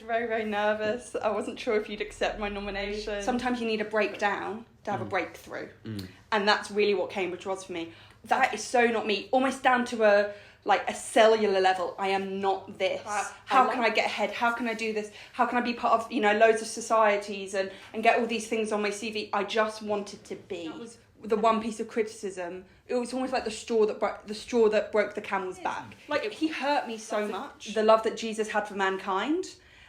very, very nervous. I wasn't sure if you'd accept my nomination. Sometimes you need a breakdown to have a breakthrough. And that's really what Cambridge was for me. That is so not me. Almost down to a cellular level. I am not this. How can I get ahead? How can I do this? How can I be part of, loads of societies and get all these things on my CV? I just wanted to be. That was the one piece of criticism. It was almost like the straw that broke the camel's back. Like, he hurt me so much. The love that Jesus had for mankind.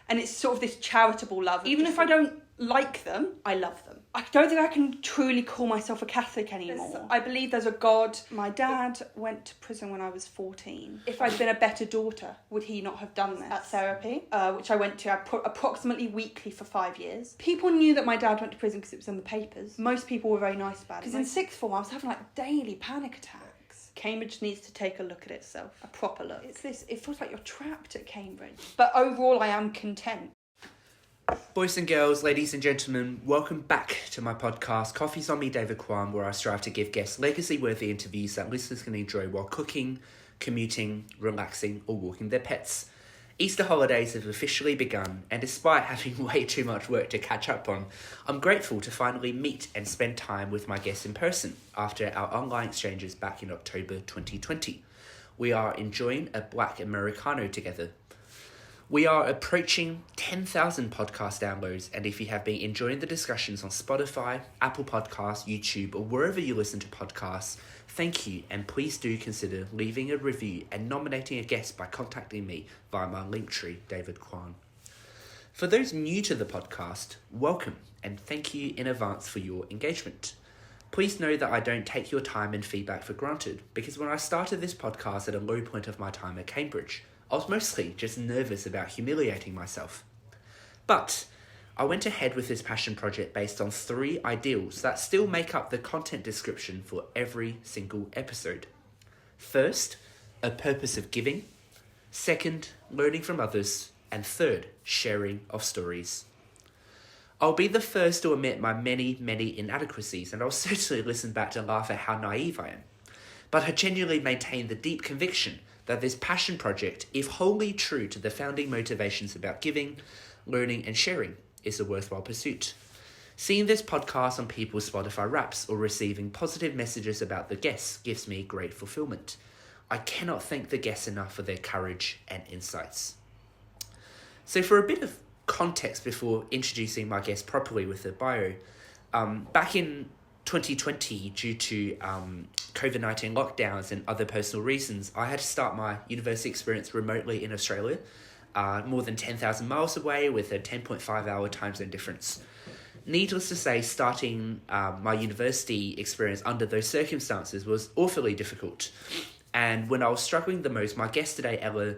And it's sort of this charitable love. Even if I don't like them, I love them. I don't think I can truly call myself a Catholic anymore. I believe there's a God. My dad went to prison when I was 14. If I'd been a better daughter, would he not have done this? At therapy, which I went to approximately weekly for 5 years. People knew that my dad went to prison because it was in the papers. Most people were very nice about it. Because in sixth form, I was having daily panic attacks. Cambridge needs to take a look at itself. A proper look. It feels like you're trapped at Cambridge. But overall, I am content. Boys and girls, ladies and gentlemen, welcome back to my podcast, Coffee's on Me, David Quan, where I strive to give guests legacy-worthy interviews that listeners can enjoy while cooking, commuting, relaxing, or walking their pets. Easter holidays have officially begun, and despite having way too much work to catch up on, I'm grateful to finally meet and spend time with my guests in person after our online exchanges back in October 2020. We are enjoying a Black Americano together. We are approaching 10,000 podcast downloads, and if you have been enjoying the discussions on Spotify, Apple Podcasts, YouTube, or wherever you listen to podcasts, thank you, and please do consider leaving a review and nominating a guest by contacting me via my Linktree, David Quan. For those new to the podcast, welcome, and thank you in advance for your engagement. Please know that I don't take your time and feedback for granted, because when I started this podcast at a low point of my time at Cambridge, I was mostly just nervous about humiliating myself. But I went ahead with this passion project based on 3 ideals that still make up the content description for every single episode. First, a purpose of giving. Second, learning from others. And third, sharing of stories. I'll be the first to admit my many, many inadequacies, and I'll certainly listen back to laugh at how naive I am. But I genuinely maintain the deep conviction that this passion project, if wholly true to the founding motivations about giving, learning, and sharing, is a worthwhile pursuit. Seeing this podcast on people's Spotify Wraps or receiving positive messages about the guests gives me great fulfillment. I cannot thank the guests enough for their courage and insights. So for a bit of context before introducing my guest properly with their bio, back in 2020, due to COVID-19 lockdowns and other personal reasons, I had to start my university experience remotely in Australia, more than 10,000 miles away with a 10.5-hour time zone difference. Needless to say, starting my university experience under those circumstances was awfully difficult. And when I was struggling the most, my guest today, Ella,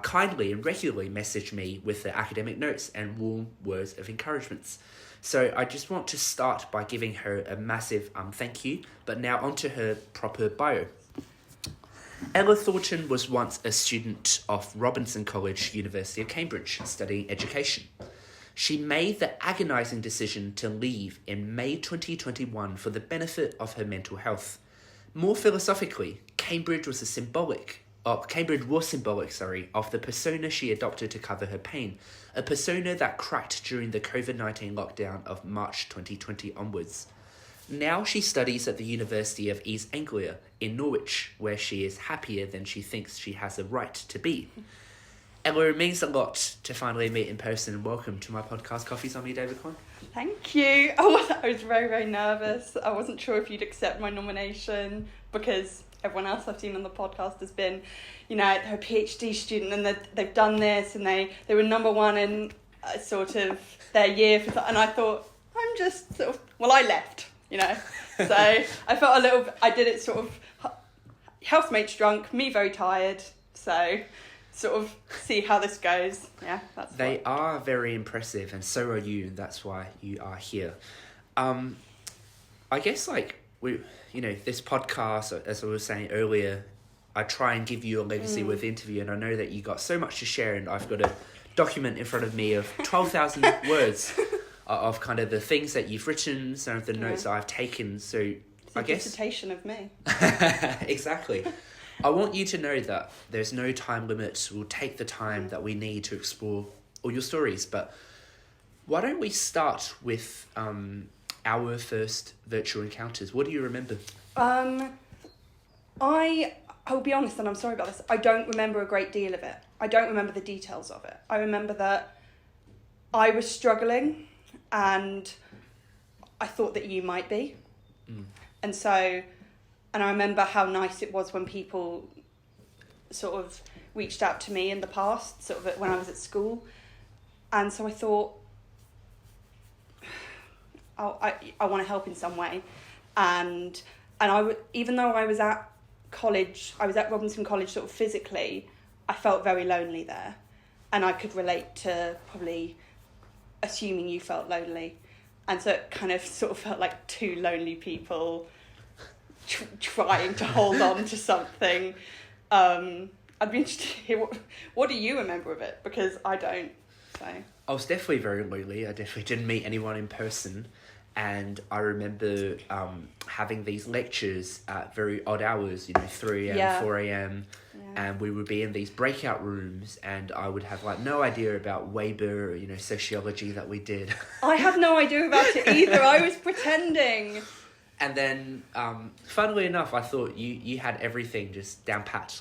kindly and regularly messaged me with the academic notes and warm words of encouragement. So I just want to start by giving her a massive thank you, but now onto her proper bio. Ella Thornton was once a student of Robinson College, University of Cambridge, studying education. She made the agonising decision to leave in May 2021 for the benefit of her mental health. More philosophically, Cambridge was symbolic of the persona she adopted to cover her pain, a persona that cracked during the COVID-19 lockdown of March 2020 onwards. Now she studies at the University of East Anglia in Norwich, where she is happier than she thinks she has a right to be. Ella, it means a lot to finally meet in person, and welcome to my podcast, Coffee's on Me, David Quan. Thank you. I was very, very nervous. I wasn't sure if you'd accept my nomination because everyone else I've seen on the podcast has been, they're a PhD student and they've done this and they were number one in sort of their year. And I thought, I'm just sort of, I left, So I felt I did it sort of, housemates drunk, me very tired. So sort of see how this goes. Yeah, that's They are very impressive, and so are you, and that's why you are here. I guess this podcast, as I was saying earlier, I try and give you a legacy with interview, and I know that you got so much to share, and I've got a document in front of me of 12,000 words of kind of the things that you've written, some of the notes that I've taken. So it's a dissertation of me. Exactly. I want you to know that there's no time limit. We'll take the time that we need to explore all your stories, but why don't we start with our first virtual encounters? What do you remember? I'll be honest, and I'm sorry about this, I don't remember a great deal of it. I don't remember the details of it. I remember that I was struggling and I thought that you might be. And I remember how nice it was when people sort of reached out to me in the past, sort of when I was at school. And so I thought, I want to help in some way. And even though I was at college, I was at Robinson College sort of physically, I felt very lonely there. And I could relate to probably assuming you felt lonely. And so it kind of sort of felt like two lonely people trying to hold on to something. I'd be interested to hear what do you remember of it? Because I don't. So I was definitely very lonely. I definitely didn't meet anyone in person. And I remember having these lectures at very odd hours, 3 a.m, 4 a.m. And we would be in these breakout rooms and I would have no idea about Weber, sociology that we did. I had no idea about it either. I was pretending. And then, funnily enough, I thought you had everything just down pat.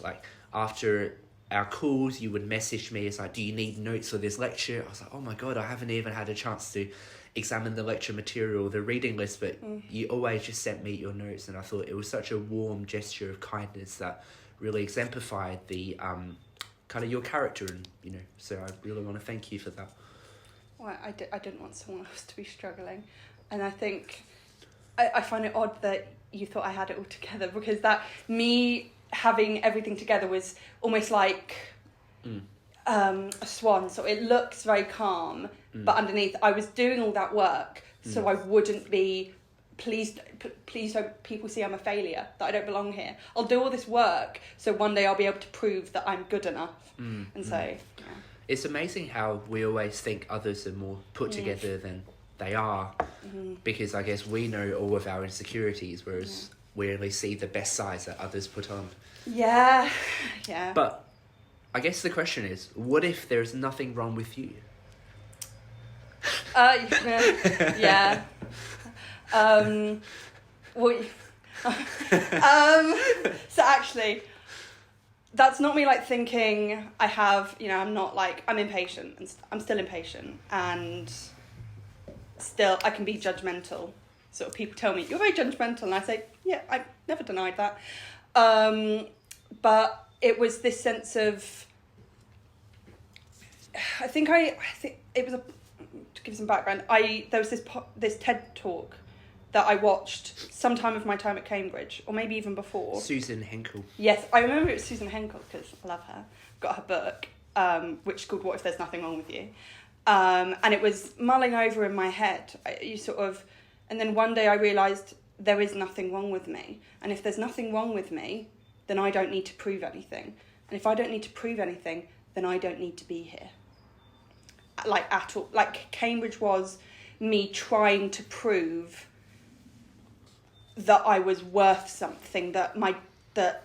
After our calls, you would message me. It's do you need notes for this lecture? I was like, oh my God, I haven't even had a chance to examine the lecture material, the reading list, but you always just sent me your notes. And I thought it was such a warm gesture of kindness that really exemplified the kind of your character. And, so I really want to thank you for that. Well, I didn't want someone else to be struggling. And I think I find it odd that you thought I had it all together, because that me having everything together was almost like a swan. So it looks very calm, but underneath I was doing all that work so I wouldn't be please don't people see I'm a failure, that I don't belong here. I'll do all this work so one day I'll be able to prove that I'm good enough. It's amazing how we always think others are more put together than they are, because I guess we know all of our insecurities, whereas we only see the best sides that others put on. Yeah. But I guess the question is, what if there's nothing wrong with you? Yeah. So actually, that's not me thinking I have, I'm not I'm impatient, and I'm still impatient, and still I can be judgmental. Sort of people tell me, you're very judgmental, and I say, yeah, I've never denied that. But it was this sense of, I think it was to give some background, there was this TED talk that I watched sometime of my time at Cambridge, or maybe even before. Susan Henkel. Yes, I remember it was Susan Henkel because I love her. Got her book, which is called What If There's Nothing Wrong With You? And it was mulling over in my head. And then one day I realised there is nothing wrong with me. And if there's nothing wrong with me, then I don't need to prove anything. And if I don't need to prove anything, then I don't need to be here. At all. Cambridge was me trying to prove that I was worth something, that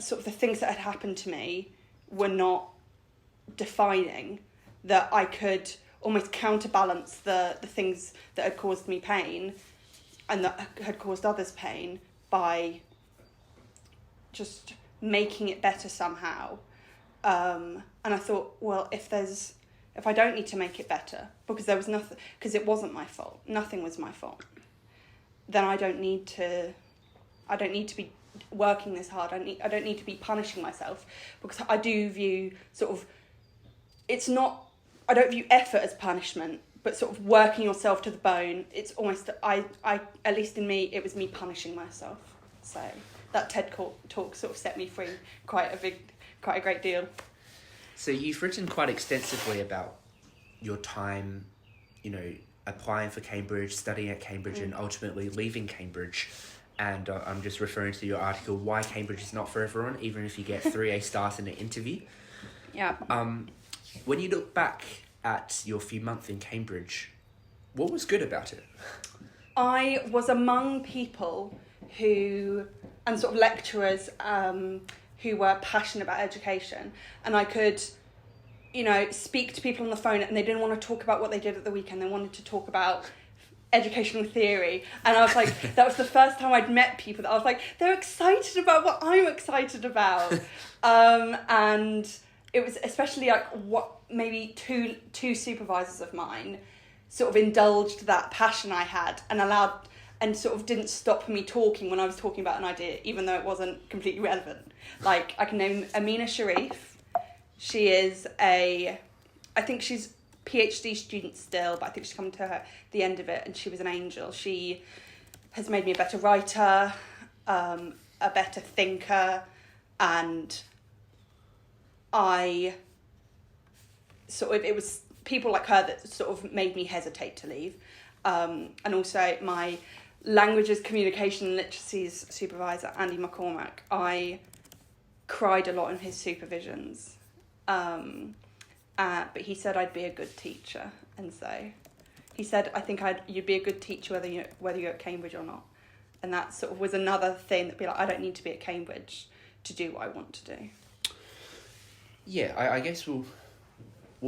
sort of the things that had happened to me were not defining, that I could almost counterbalance the things that had caused me pain and that had caused others pain by just making it better somehow. And I thought, well, if I don't need to make it better, because there was nothing, because it wasn't my fault, nothing was my fault, then I don't need to be working this hard. I don't need to be punishing myself, because I do view I don't view effort as punishment, but sort of working yourself to the bone. It's almost, I at least in me, it was me punishing myself. So that TED talk sort of set me free quite a great deal. So you've written quite extensively about your time, applying for Cambridge, studying at Cambridge, and ultimately leaving Cambridge. And I'm just referring to your article, Why Cambridge is Not for Everyone, even if you get 3 A stars in an interview. Yeah. When you look back at your few months in Cambridge, what was good about it? I was among people and sort of lecturers who were passionate about education, and I could speak to people on the phone, and they didn't want to talk about what they did at the weekend. They wanted to talk about educational theory. And I was like, that was the first time I'd met people that I was like, they're excited about what I'm excited about. And it was especially like what maybe two supervisors of mine sort of indulged that passion I had and sort of didn't stop me talking when I was talking about an idea, even though it wasn't completely relevant. Like, I can name Amina Sharif. She is I think she's PhD student still, but I think she's coming to the end of it, and she was an angel. She has made me a better writer, a better thinker, and it was people like her that sort of made me hesitate to leave. And also my languages, communication and literacies supervisor, Andy McCormack, I cried a lot in his supervisions. But he said I'd be a good teacher, and so he said, I think you'd be a good teacher whether you're at Cambridge or not. And that sort of was another thing that'd be like, I don't need to be at Cambridge to do what I want to do. Yeah, I guess we'll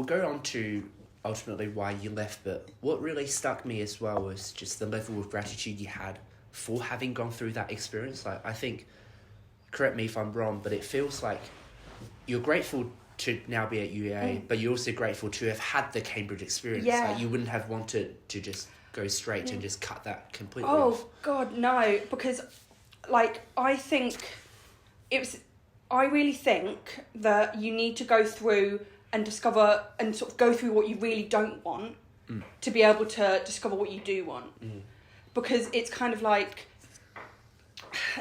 go on to ultimately why you left, but what really stuck me as well was just the level of gratitude you had for having gone through that experience. Like, I think, correct me if I'm wrong, but it feels like you're grateful to now be at UEA, but you're also grateful to have had the Cambridge experience. Yeah. Like, you wouldn't have wanted to just go straight and just cut that completely off. off. God, no, because like I really think that you need to go through and discover and sort of go through what you really don't want to be able to discover what you do want. Because it's kind of like,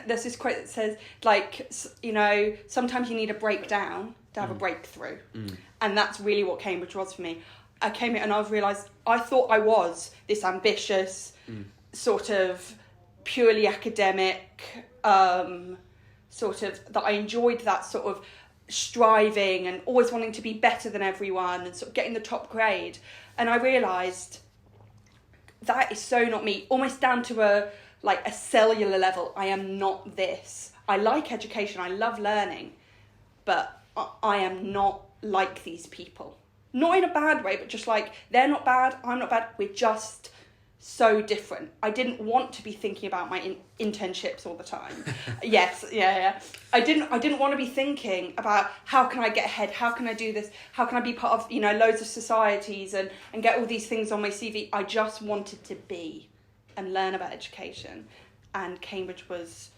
there's this quote that says, like, sometimes you need a breakdown to have a breakthrough. And that's really what Cambridge was for me. I came here and I realised I thought I was this ambitious, sort of purely academic, sort of, that I enjoyed that sort of striving and always wanting to be better than everyone and sort of getting the top grade. And I realised that is so not me, almost down to a cellular level. I am not this. I like education, I love learning, but I am not like these people. Not in a bad way, but just like, they're not bad, I'm not bad, we're just so different. I didn't want to be thinking about my internships all the time. Yes, yeah. I didn't want to be thinking about how can I get ahead, how can I do this, how can I be part of, loads of societies and get all these things on my CV. I just wanted to be and learn about education. And Cambridge was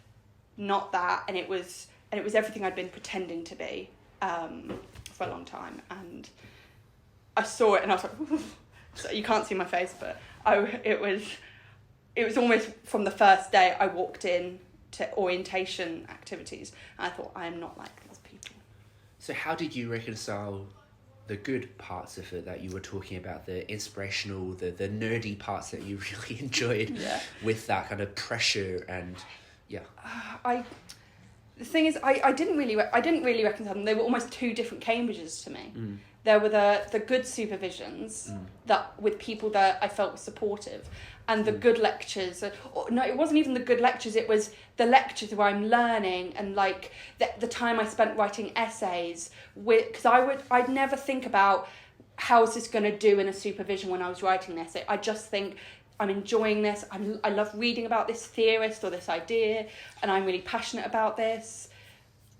not that, and it was everything I'd been pretending to be for a long time. And I saw it and I was like, so you can't see my face, but it was almost from the first day I walked in to orientation activities, and I thought, I am not like these people. So how did you reconcile the good parts of it that you were talking about, the inspirational, the nerdy parts that you really enjoyed, with that kind of pressure and the thing is, I didn't really reconcile them. They were almost two different Cambridges to me. There were the good supervisions that with people that I felt were supportive, and the good lectures. No, it wasn't even the good lectures. It was the lectures where I'm learning, and like the time I spent writing essays. Because I'd never think about how is this going to do in a supervision when I was writing an essay. I just think, I'm enjoying this. I love reading about this theorist or this idea, and I'm really passionate about this.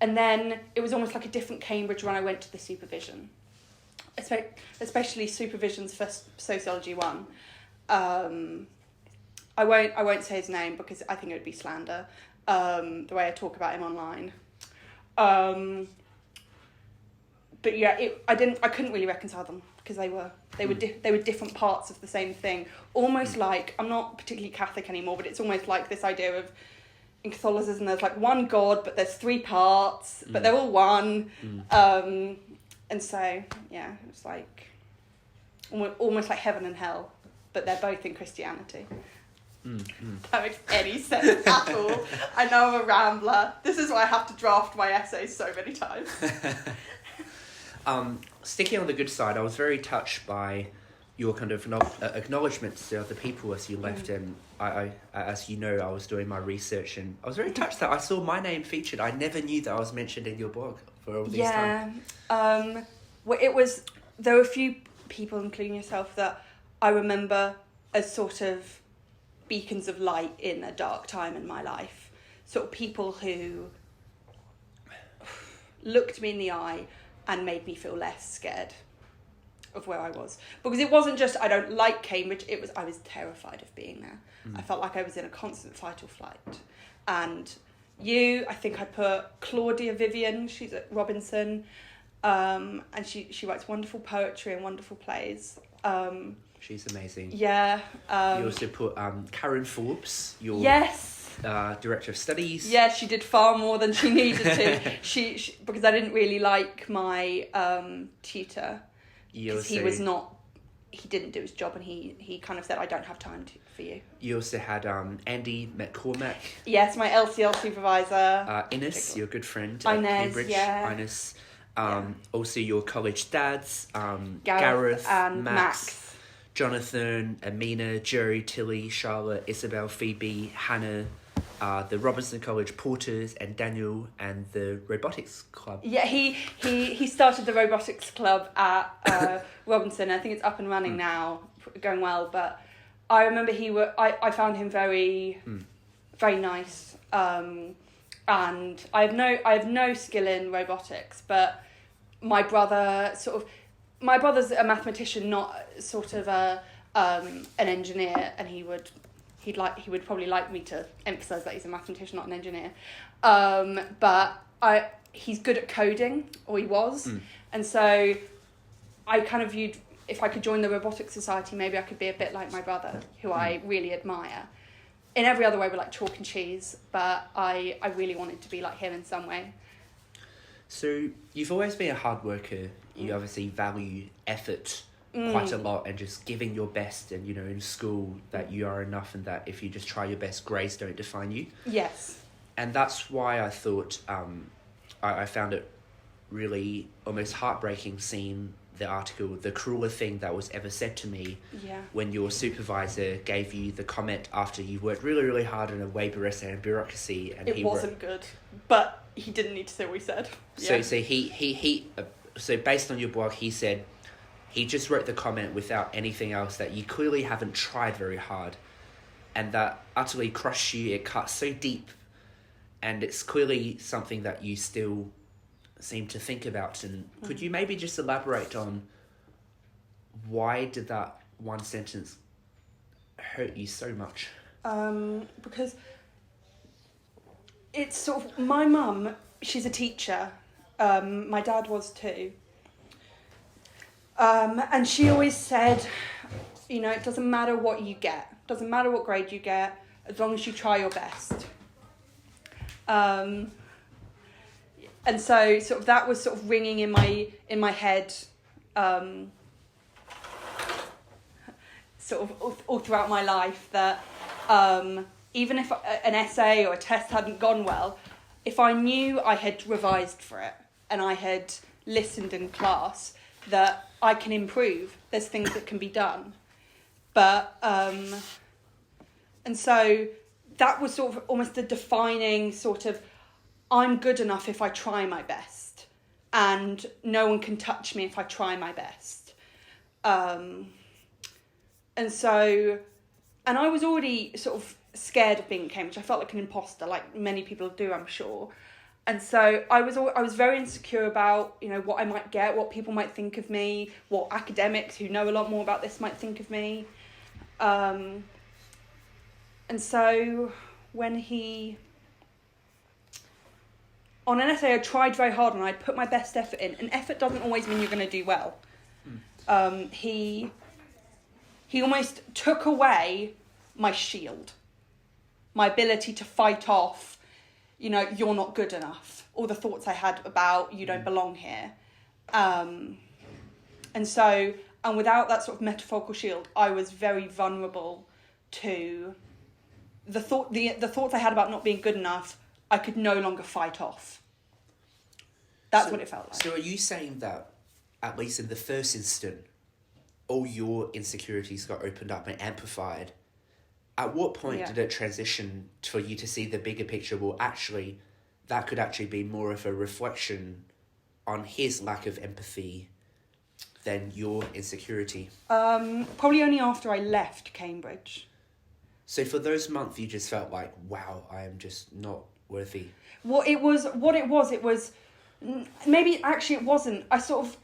And then it was almost like a different Cambridge when I went to the supervision, especially supervisions for Sociology 1. I won't say his name because I think it would be slander, the way I talk about him online. But yeah, I couldn't really reconcile them because they were different parts of the same thing. Almost like, I'm not particularly Catholic anymore, but it's almost like this idea of, in Catholicism, there's like one God, but there's three parts, but they're all one. And so, yeah, it's like almost like heaven and hell, but they're both in Christianity. That makes any sense at all. I know I'm a rambler. This is why I have to draft my essays so many times. Sticking on the good side, I was very touched by your kind of acknowledgements to other people as you left, and I as you know, I was doing my research, and I was very touched that I saw my name featured. I never knew that I was mentioned in your blog for all these time. Well, it was there were a few people, including yourself, that I remember as sort of beacons of light in a dark time in my life. Sort of people who looked me in the eye and made me feel less scared of where I was. Because it wasn't just I don't like Cambridge, it was I was terrified of being there. I felt like I was in a constant fight or flight. And I think I put Claudia Vivian, she's at Robinson, and she writes wonderful poetry and wonderful plays. She's amazing. Yeah. You also put Karen Forbes, your Director of Studies. Yeah, she did far more than she needed to. she because I didn't really like my tutor. Because he didn't do his job, and he kind of said, I don't have time for you. You also had Andy McCormack. Yes, my LCL supervisor. Ines, your good friend at Inez, Cambridge. Yeah. Ines. Also your college dads, Gareth and Max. Jonathan, Amina, Jerry, Tilly, Charlotte, Isabel, Phoebe, Hannah, the Robinson College Porters, and Daniel, and the Robotics Club. Yeah, he started the Robotics Club at Robinson. I think it's up and running now, going well. But I remember I found him very, very nice. And I have no skill in robotics, but my brother's a mathematician, not sort of an engineer, and he would probably like me to emphasize that he's a mathematician, not an engineer. But he's good at coding, or he was, and so I kind of viewed, if I could join the Robotics Society, maybe I could be a bit like my brother, who I really admire. In every other way, we're like chalk and cheese, but I really wanted to be like him in some way. So you've always been a hard worker. You obviously value effort quite a lot, and just giving your best, and in school that you are enough, and that if you just try your best, grades don't define you. Yes. And that's why I thought I found it really almost heartbreaking seeing the article, the crueler thing that was ever said to me, when your supervisor gave you the comment after you worked really, really hard on a Weber essay and bureaucracy, and it wasn't good, but he didn't need to say what he said. So so based on your blog, he said he just wrote the comment without anything else, that you clearly haven't tried very hard, and that utterly crushed you. It cut so deep, and it's clearly something that you still seem to think about. And could you maybe just elaborate on why did that one sentence hurt you so much? Because it's sort of, my mum, she's a teacher, my dad was too, and she always said, it doesn't matter what you get, doesn't matter what grade you get, as long as you try your best. And so sort of that was sort of ringing in my head, sort of all throughout my life, that even if an essay or a test hadn't gone well, if I knew I had revised for it and I had listened in class, that I can improve. There's things that can be done. But, and so that was sort of almost the defining sort of, I'm good enough if I try my best, and no one can touch me if I try my best. And I was already sort of scared of being in Cambridge. I felt like an imposter, like many people do, I'm sure. And so I was very insecure about, what I might get, what people might think of me, what academics who know a lot more about this might think of me. And so when on an essay I tried very hard and I put my best effort in, and effort doesn't always mean you're going to do well. He almost took away my shield, my ability to fight off, you're not good enough, all the thoughts I had about you don't belong here. And without that sort of metaphorical shield, I was very vulnerable to the thoughts I had about not being good enough. I could no longer fight off. That's what it felt like. So are you saying that, at least in the first instant, all your insecurities got opened up and amplified? At what point did it transition for you to see the bigger picture? Well, actually, that could actually be more of a reflection on his lack of empathy than your insecurity? Probably only after I left Cambridge. So for those months, you just felt like, wow, I am just not worthy. It was, maybe actually it wasn't. I sort of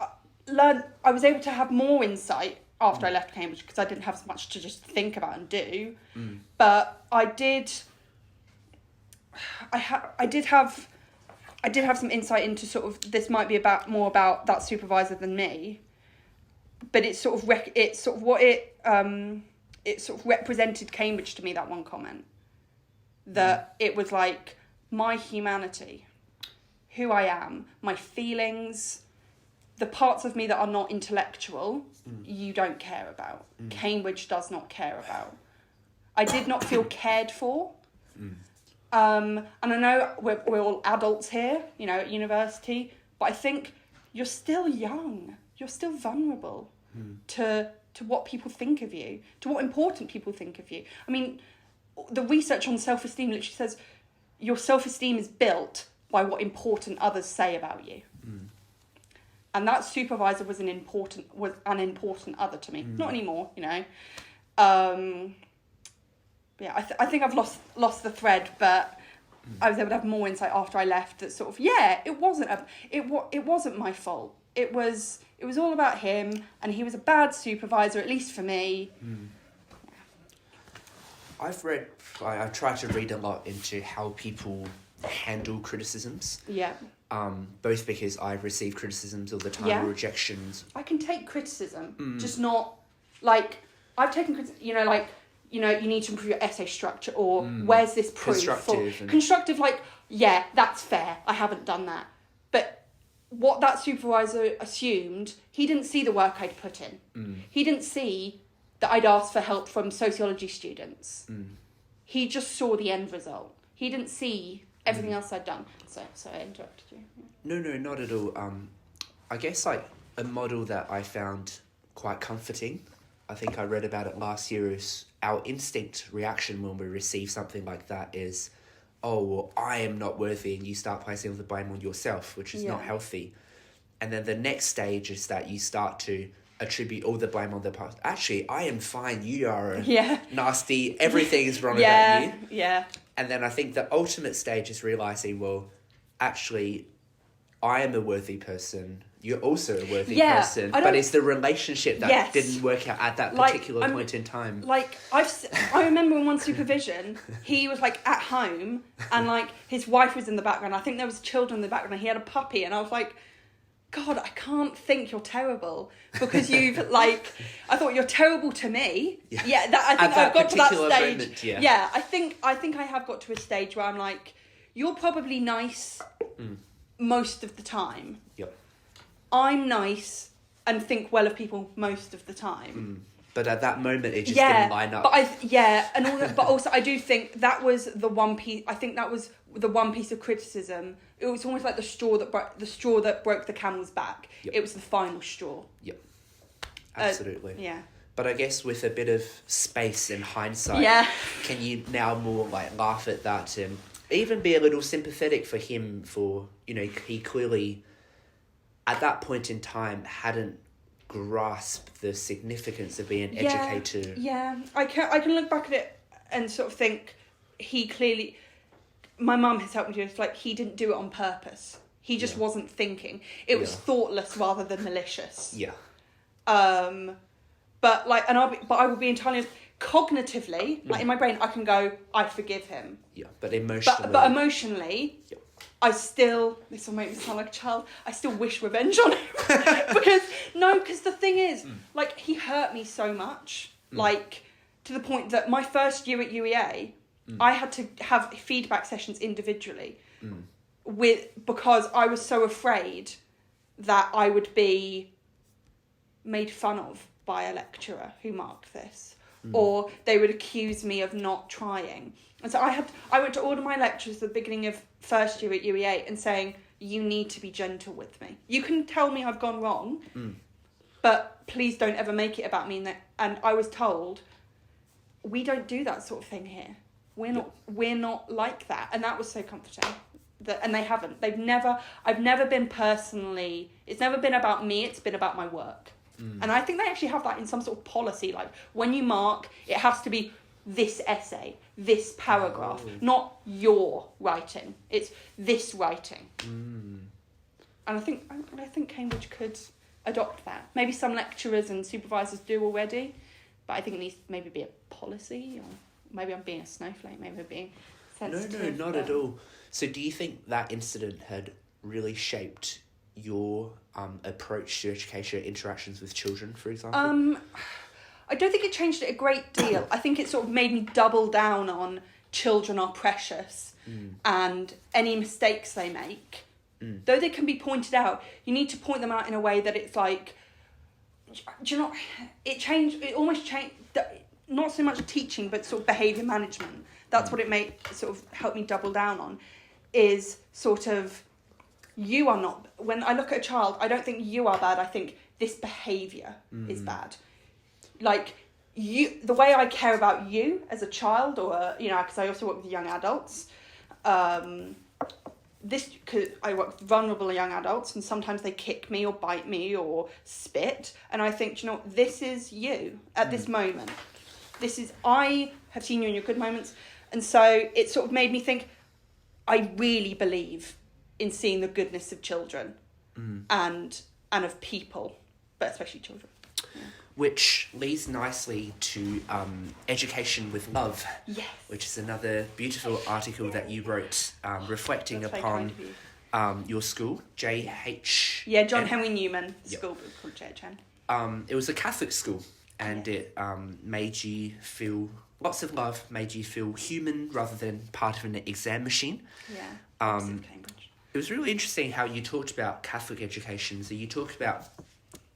learned, I was able to have more insight after I left Cambridge because I didn't have so much to just think about and do. But I did have some insight into sort of, this might be more about that supervisor than me. But it sort of represented Cambridge to me, that one comment. That it was like, my humanity, who I am, my feelings, the parts of me that are not intellectual, you don't care about. Cambridge does not care about. I did not feel cared for. And I know we're all adults here, you know, at university, but I think you're still young. You're still vulnerable to what people think of you, to what important people think of you. I mean, the research on self-esteem literally says your self-esteem is built by what important others say about you. And that supervisor was an important other to me. Not anymore, you know. Yeah, I think I've lost the thread, but I was able to have more insight after I left. That sort of, it wasn't my fault. It was all about him, and he was a bad supervisor, at least for me. I try to read a lot into how people handle criticisms. Yeah. Both because I receive criticisms all the time, or rejections. I can take criticism, just not, like, I've taken criticism, you know, like, you know, you need to improve your essay structure, or where's this proof? Constructive, like, yeah, that's fair, I haven't done that. But what that supervisor assumed, he didn't see the work I'd put in. He didn't see that I'd asked for help from sociology students. He just saw the end result. He didn't see everything else I'd done. So I interrupted you. No, not at all. I guess, like, a model that I found quite comforting, I think I read about it last year, is our instinct reaction when we receive something like that is, oh, well, I am not worthy, and you start placing all the blame on yourself, which is not healthy. And then the next stage is that you start to attribute all the blame on the past. Actually, I am fine, you are nasty, everything is wrong about you. Yeah. And then I think the ultimate stage is realising, well, actually, I am a worthy person. You're also a worthy person. But it's the relationship that didn't work out at that particular point in time. Like, I remember in one supervision, he was, like, at home, and, like, his wife was in the background. I think there was children in the background. He had a puppy, and I was like, God, I can't think you're terrible because you've, like, I thought you're terrible to me. I think I've got to that stage. Moment, I think I have got to a stage where I'm like, you're probably nice most of the time. Yep. I'm nice and think well of people most of the time. But at that moment, it just didn't line up. But also I do think that was the one piece. I think that was the one piece of criticism. It was almost like the straw that broke the camel's back. Yep. It was the final straw. Yep, absolutely. Yeah. But I guess with a bit of space and hindsight, can you now more like laugh at that and even be a little sympathetic for him for, you know, he clearly at that point in time hadn't grasped the significance of being an educator. Yeah, I can look back at it and sort of think he clearly. My mum has helped me do it. Like, he didn't do it on purpose. He just wasn't thinking. It was thoughtless rather than malicious. Yeah. But like, I will be entirely honest, cognitively, like in my brain, I can go, I forgive him. Yeah, but emotionally. But emotionally, I still. This will make me sound like a child. I still wish revenge on him because the thing is, like, he hurt me so much, like to the point that my first year at UEA. I had to have feedback sessions individually because I was so afraid that I would be made fun of by a lecturer who marked this, or they would accuse me of not trying. And so I went to all of my lectures at the beginning of first year at UEA and saying, you need to be gentle with me. You can tell me I've gone wrong, but please don't ever make it about me. And I was told, we don't do that sort of thing here. We're not like that. And that was so comforting. And they haven't. I've never been personally, it's never been about me, it's been about my work. And I think they actually have that in some sort of policy. Like, when you mark, it has to be this essay, this paragraph, not your writing. It's this writing. And I think Cambridge could adopt that. Maybe some lecturers and supervisors do already, but I think it needs to maybe be a policy, or maybe I'm being a snowflake, maybe I'm being sensitive. No, not at all. So do you think that incident had really shaped your approach to education, interactions with children, for example? I don't think it changed it a great deal. I think it sort of made me double down on children are precious, and any mistakes they make, though they can be pointed out, you need to point them out in a way that it's like, do you know, it almost changed, not so much teaching, but sort of behaviour management. That's what it made, sort of help me double down on, is sort of, you are not, when I look at a child, I don't think you are bad, I think this behaviour is bad. Like, you, the way I care about you as a child, or, you know, because I also work with young adults, because I work with vulnerable young adults, and sometimes they kick me or bite me or spit, and I think, do you know what, this is you at this moment. This is, I have seen you in your good moments, and so it sort of made me think, I really believe in seeing the goodness of children and of people, but especially children. Yeah. Which leads nicely to Education with Love, yes, which is another beautiful article that you wrote reflecting upon your school, JH. Yeah, John Henry Newman School, called JHN. It was a Catholic school, and it made you feel lots of love, made you feel human rather than part of an exam machine. Yeah, Cambridge. It was really interesting how you talked about Catholic education. So you talked about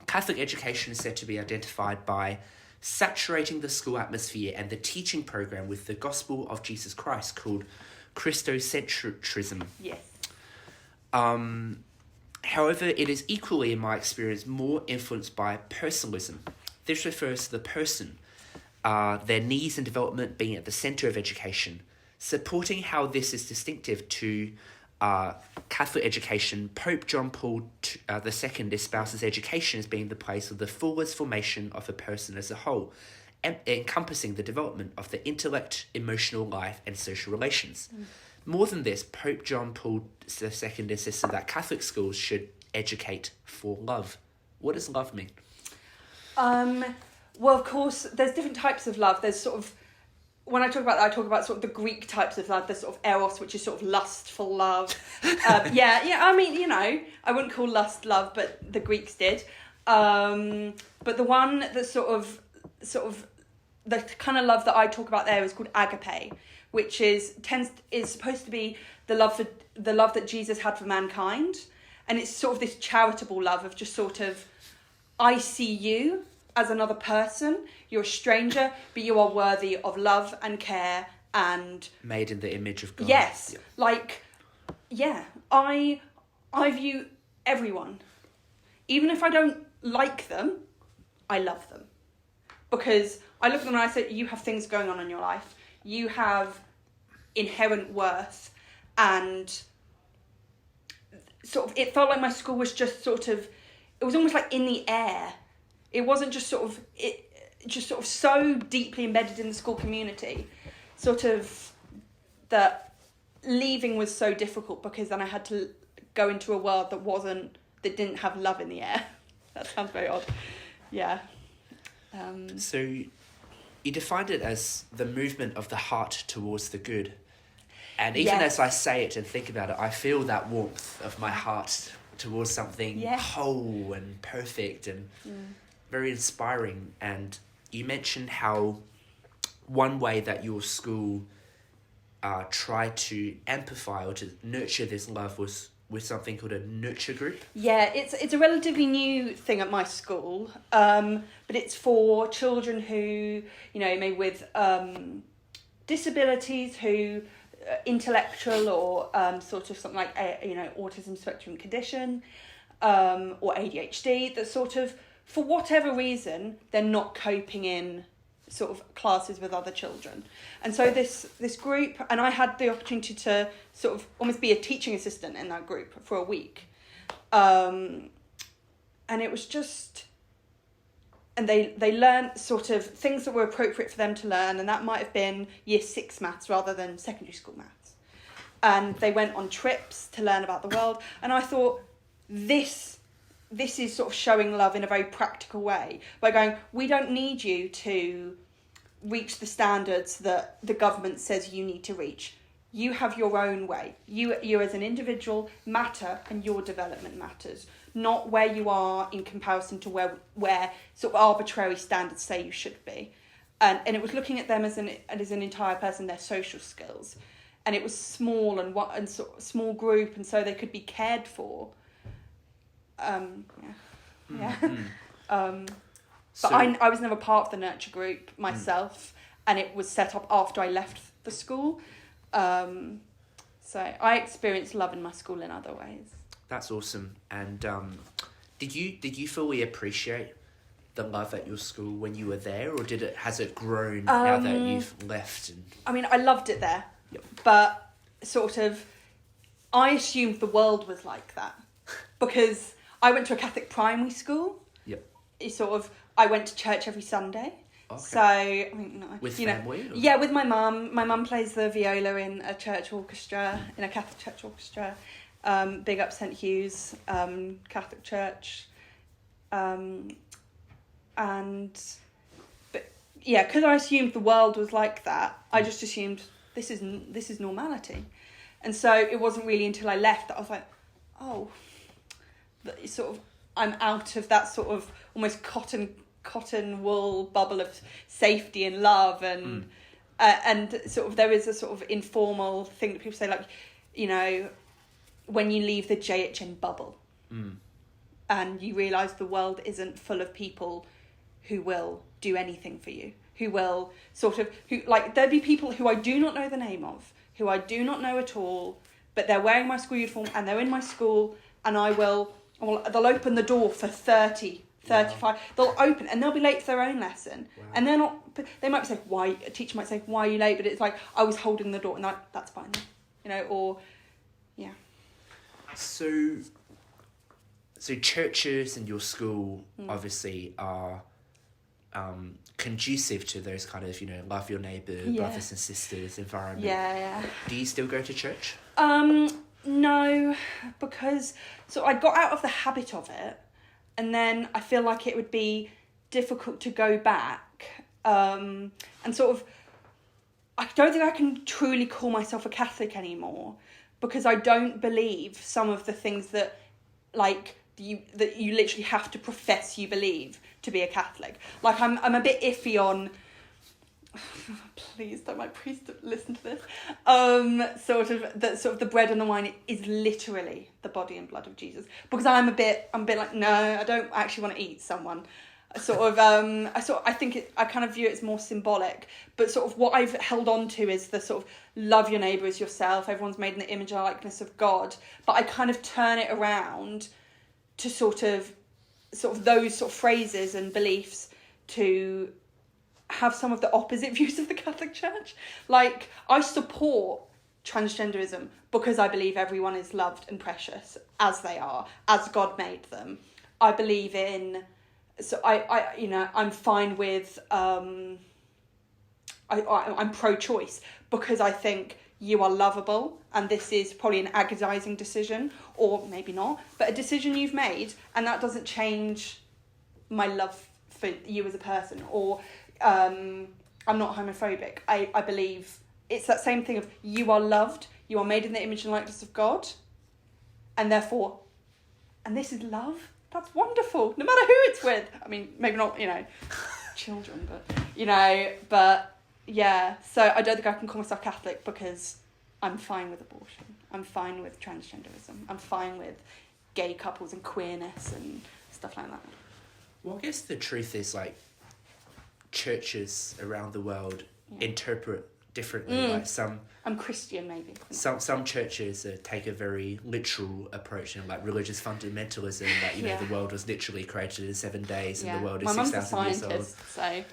Catholic education is said to be identified by saturating the school atmosphere and the teaching program with the gospel of Jesus Christ, called Christocentrism. Yes. However, it is equally, in my experience, more influenced by personalism. This refers to the person, their needs and development being at the centre of education. Supporting how this is distinctive to Catholic education, Pope John Paul II espouses education as being the place of the fullest formation of a person as a whole, encompassing the development of the intellect, emotional life, and social relations. More than this, Pope John Paul II insisted that Catholic schools should educate for love. What does love mean? Well, of course, there's different types of love. There's sort of, when I talk about that, I talk about sort of the Greek types of love. There's sort of eros, which is sort of lustful love. I mean, you know, I wouldn't call lust love, but the Greeks did. But the one that's sort of the kind of love that I talk about there is called agape, which is supposed to be the love that Jesus had for mankind, and it's sort of this charitable love of just sort of, I see you as another person, you're a stranger, but you are worthy of love and care and... Made in the image of God. Yes. Yeah. Like, yeah, I view everyone. Even if I don't like them, I love them. Because I look at them and I say, you have things going on in your life. You have inherent worth. And sort of, it felt like my school was just sort of, it was almost like in the air. It wasn't just sort of so deeply embedded in the school community, sort of, that leaving was so difficult, because then I had to go into a world that didn't have love in the air. That sounds very odd. Yeah. So you defined it as the movement of the heart towards the good. And even as I say it and think about it, I feel that warmth of my heart towards something whole and perfect and very inspiring. And you mentioned how one way that your school tried to amplify or to nurture this love was with something called a nurture group. Yeah, it's a relatively new thing at my school, but it's for children who, you know, maybe with disabilities, who intellectual or sort of something like autism spectrum condition, or ADHD, that sort of, for whatever reason, they're not coping in sort of classes with other children. And so this group, and I had the opportunity to sort of almost be a teaching assistant in that group for a week. And it was just, and they learned sort of things that were appropriate for them to learn, and that might have been year 6 maths rather than secondary school maths. And they went on trips to learn about the world, and I thought, this is sort of showing love in a very practical way by going, we don't need you to reach the standards that the government says you need to reach. You have your own way. You as an individual matter, and your development matters, not where you are in comparison to where sort of arbitrary standards say you should be. And it was looking at them as an entire person, their social skills. And it was small and sort of small group, and so they could be cared for. But I was never part of the nurture group myself, and it was set up after I left the school. So I experienced love in my school in other ways. That's awesome. And did you fully appreciate the love at your school when you were there, or has it grown now that you've left? I mean, I loved it there, but sort of I assumed the world was like that because I went to a Catholic primary school. I went to church every Sunday. Okay. So, I mean, with family? Or? Yeah, with my mum. My mum plays the viola in a church orchestra, in a Catholic church orchestra. Big up St. Hugh's Catholic Church. Because I assumed the world was like that, I just assumed this is normality. And so it wasn't really until I left that I was like, oh, sort of, I'm out of that sort of almost cotton wool bubble of safety and love, and sort of there is a sort of informal thing that people say, like, you know, when you leave the JHN bubble and you realise the world isn't full of people who will do anything for you, there'll be people who I do not know the name of, who I do not know at all, but they're wearing my school uniform and they're in my school, and they'll open the door for 35. Wow. They'll open and they'll be late to their own lesson. Wow. And they might be saying, why? A teacher might say, why are you late? But it's like, I was holding the door, and that's fine. You know, or, yeah. So churches and your school obviously are conducive to those kind of, you know, love your neighbour, brothers and sisters environment. Yeah. Do you still go to church? No, because I got out of the habit of it, and then I feel like it would be difficult to go back. And sort of, I don't think I can truly call myself a Catholic anymore, because I don't believe some of the things that you literally have to profess you believe to be a Catholic. Like, I'm a bit iffy on. Please don't my priest listen to this. The bread and the wine is literally the body and blood of Jesus, because I'm a bit like, no, I don't actually want to eat someone. I kind of view it as more symbolic, but sort of what I've held on to is the sort of love your neighbour as yourself. Everyone's made in the image and likeness of God, but I kind of turn it around to sort of those sort of phrases and beliefs to have some of the opposite views of the Catholic Church. Like, I support transgenderism because I believe everyone is loved and precious as they are, as God made them. I believe in, I'm fine with, I'm pro-choice because I think you are lovable, and this is probably an agonising decision, or maybe not, but a decision you've made, and that doesn't change my love for you as a person, or I'm not homophobic. I believe it's that same thing of, you are loved, you are made in the image and likeness of God, and therefore, and this is love. That's wonderful, no matter who it's with. I mean, maybe not, you know, children, but yeah. So I don't think I can call myself Catholic because I'm fine with abortion. I'm fine with transgenderism. I'm fine with gay couples and queerness and stuff like that. Well, I guess the truth is, like, churches around the world interpret differently. Like, some, I'm Christian, maybe. Some churches take a very literal approach, and like religious fundamentalism, that the world was literally created in 7 days, and the world is 6,000 years old. So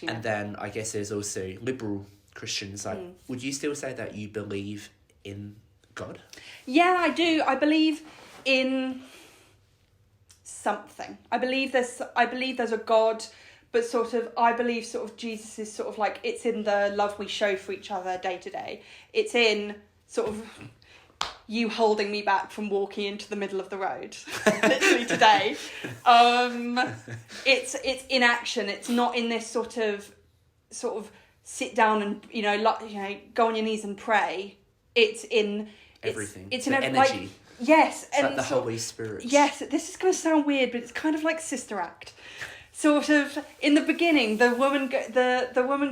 and then I guess there's also liberal Christians. Like, would you still say that you believe in God? Yeah, I do. I believe in something. I believe there's a God, but I believe Jesus is like, it's in the love we show for each other day to day. It's in you holding me back from walking into the middle of the road, literally today. It's in action. It's not in this sort of sit down and go on your knees and pray. It's in everything. It's the in energy. like, yes, it's and like the Holy Spirit. Yes, this is going to sound weird, but it's kind of like Sister Act. In the beginning, the woman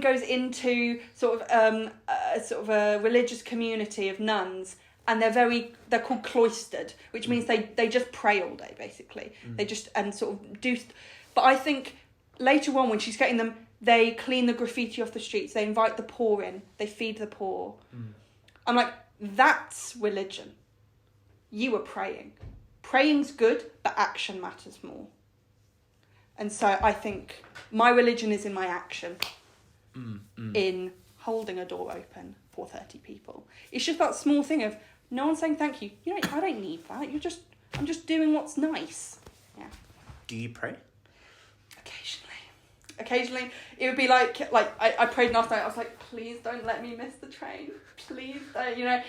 goes into a religious community of nuns, and they're called cloistered, which means they just pray all day basically. They just do. But I think later on, when she's getting them, they clean the graffiti off the streets. They invite the poor in. They feed the poor. I'm like, that's religion. You are praying. Praying's good, but action matters more. And so I think my religion is in my action, in holding a door open for 30 people. It's just that small thing of no one saying thank you. I don't need that. I'm just doing what's nice. Yeah. Do you pray? Occasionally, it would be like I prayed last night. I was like, please don't let me miss the train. Please don't.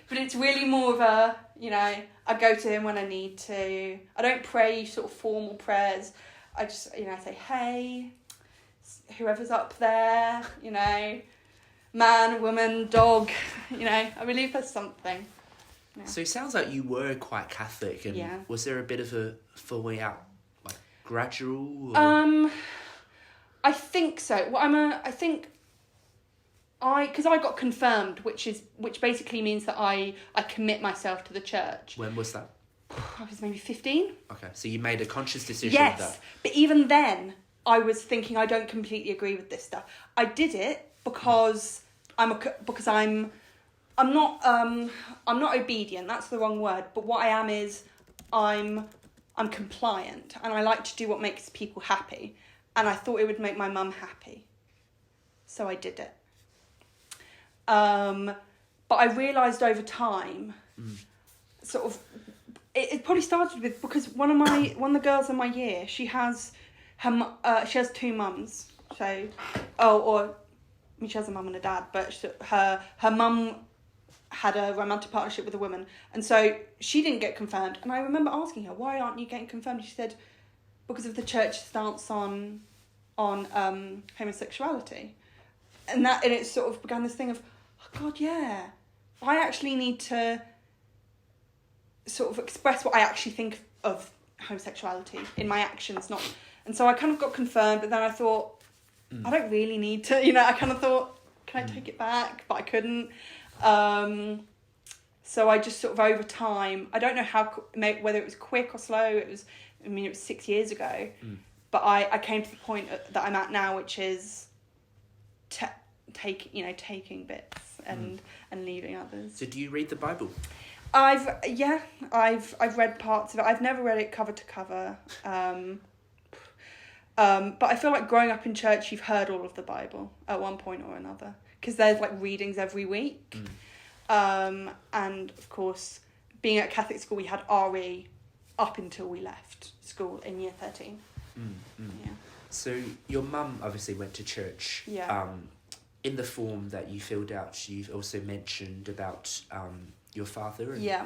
But it's really more of a, I go to him when I need to. I don't pray formal prayers. I just, I say, hey, whoever's up there, man, woman, dog, I believe there's something. Yeah. So it sounds like you were quite Catholic, and was there a bit of a falling out, like gradual? Or? I think so. Well, because I got confirmed, which basically means that I commit myself to the church. When was that? I was maybe 15. Okay, so you made a conscious decision. Yes, that. But even then, I was thinking I don't completely agree with this stuff. I did it because I'm not obedient. That's the wrong word. But what I am is I'm compliant, and I like to do what makes people happy. And I thought it would make my mum happy, so I did it. But I realised over time, it probably started with, because one of the girls in my year, she has two mums. So, she has a mum and a dad, but her mum had a romantic partnership with a woman, and so she didn't get confirmed. And I remember asking her, "Why aren't you getting confirmed?" She said, "Because of the church's stance on homosexuality," and it began this thing of, oh God, yeah, I actually need to express what I actually think of homosexuality in my actions, not. And so I kind of got confirmed, but then I thought, I don't really need to. I kind of thought, can I take it back? But I couldn't. So I just over time, I don't know whether it was quick or slow. It was 6 years ago, but I came to the point that I'm at now, which is taking bits and leaving others. So do you read the Bible? I've read parts of it. I've never read it cover to cover. But I feel like growing up in church, you've heard all of the Bible at one point or another, because there's readings every week. And of course, being at Catholic school, we had RE up until we left school in year 13. Yeah. So your mum obviously went to church. Yeah. In the form that you filled out, you've also mentioned about your father. And, yeah.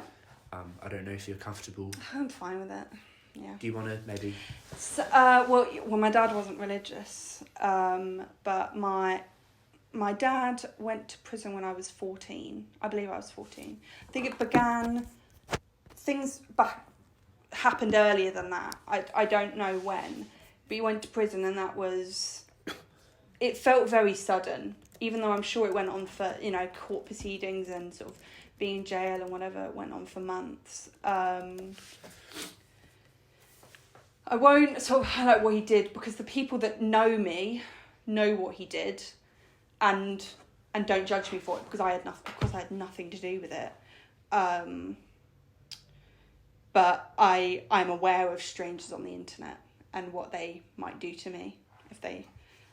I don't know if you're comfortable. I'm fine with it. Yeah. Do you want to maybe? So, well, my dad wasn't religious, but my dad went to prison when I was 14. I believe I was 14. I think it began. Things happened earlier than that. I don't know when, but he went to prison, and that was. It felt very sudden, even though I'm sure it went on for court proceedings and being in jail and whatever. It went on for months. I won't highlight what he did, because the people that know me know what he did, and don't judge me for it, because I had nothing to do with it. But I'm aware of strangers on the internet and what they might do to me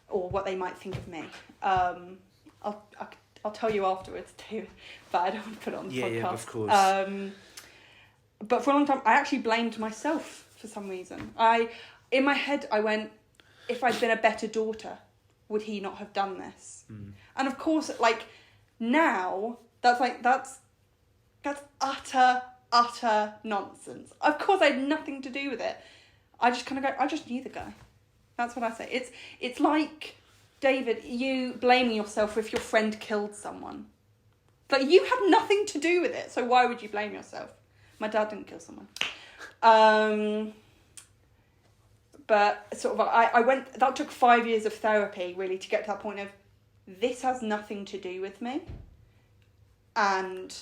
or what they might think of me. I'll tell you afterwards too, but I don't want to put it on the podcast. Yeah, of course. But for a long time, I actually blamed myself for some reason. In my head, I went, if I'd been a better daughter, would he not have done this? And of course, like, now, that's utter nonsense. Of course, I had nothing to do with it. I just kind of go, I just knew the guy. That's what I say. It's like, David, you blaming yourself if your friend killed someone. Like, you had nothing to do with it, so why would you blame yourself? My dad didn't kill someone. But sort of, I went, that took 5 years of therapy, really, to get to that point of, this has nothing to do with me. And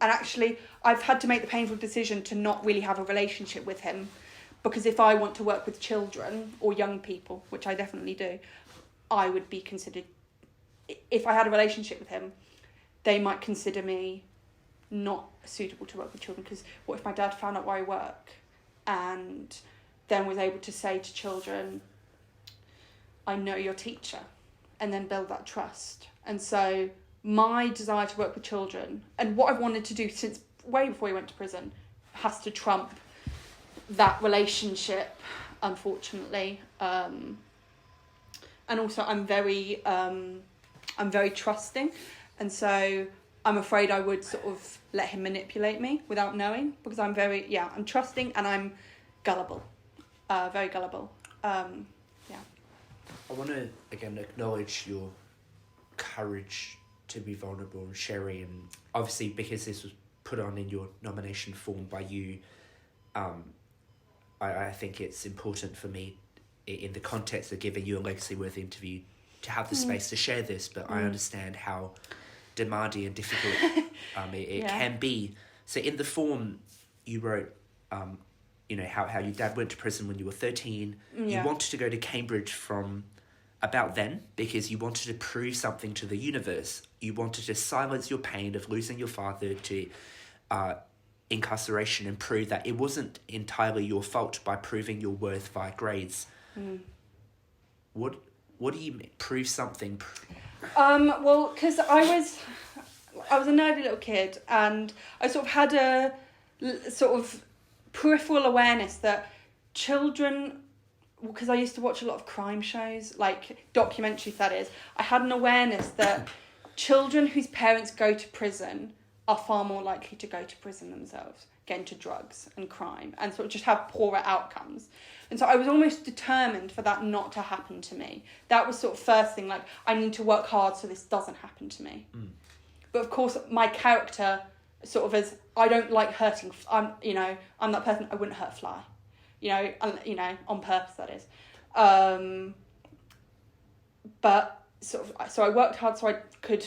actually, I've had to make the painful decision to not really have a relationship with him, because if I want to work with children or young people, which I definitely do, I would be considered, if I had a relationship with him, they might consider me not suitable to work with children, because what if my dad found out where I work and then was able to say to children, I know your teacher, and then build that trust. And so my desire to work with children, and what I've wanted to do since way before he went to prison, has to trump that relationship, unfortunately. And also I'm very trusting, and so I'm afraid I would sort of let him manipulate me without knowing, because I'm trusting and I'm gullible, very gullible. I want to again acknowledge your courage to be vulnerable and sharing, and obviously because this was put on in your nomination form by you, I think it's important for me, in the context of giving you a legacy-worthy interview, to have the space to share this, but I understand how demanding and difficult it can be. So in the form, you wrote, how your dad went to prison when you were 13. You wanted to go to Cambridge from about then because you wanted to prove something to the universe. You wanted to silence your pain of losing your father to incarceration and prove that it wasn't entirely your fault by proving your worth via grades. What do you mean, prove something? Well, because I was a nerdy little kid, and I sort of had a sort of peripheral awareness that children, because I used to watch a lot of crime shows, like documentaries that is, I had an awareness that children whose parents go to prison are far more likely to go to prison themselves, get into drugs and crime, and sort of just have poorer outcomes. And so I was almost determined for that not to happen to me. That was sort of first thing, like, I need to work hard so this doesn't happen to me. But of course, my character sort of is, I don't like hurting, I'm that person, I wouldn't hurt a fly. On purpose, that is. But so I worked hard so I could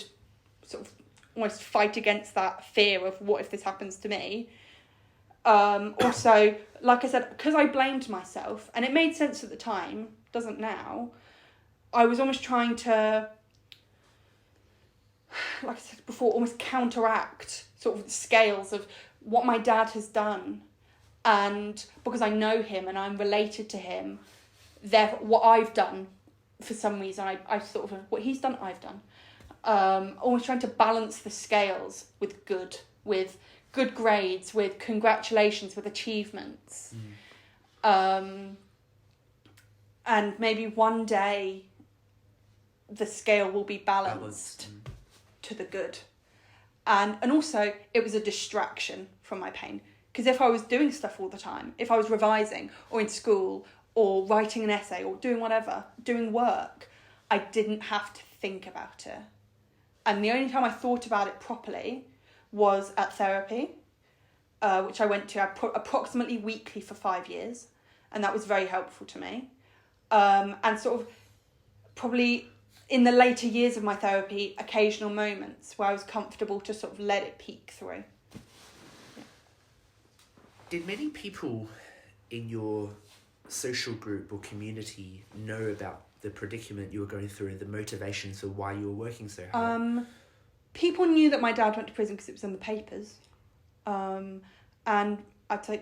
sort of almost fight against that fear of what if this happens to me. Also, like I said, because I blamed myself, and it made sense at the time, doesn't now, I was almost trying to, like I said before, almost counteract sort of the scales of what my dad has done. And because I know him and I'm related to him, therefore what I've done, for some reason, I sort of, what he's done, I've done. Almost trying to balance the scales with good grades, with congratulations, with achievements. And maybe one day the scale will be balanced to the good. And also, it was a distraction from my pain. Because if I was doing stuff all the time, if I was revising or in school or writing an essay or doing whatever, doing work, I didn't have to think about it. And the only time I thought about it properly was at therapy, which I went to approximately weekly for 5 years. And that was very helpful to me. And sort of probably in the later years of my therapy, occasional moments where I was comfortable to sort of let it peek through. Did many people in your social group or community know about the predicament you were going through and the motivations for why you were working so hard? People knew that my dad went to prison because it was in the papers. And I'd say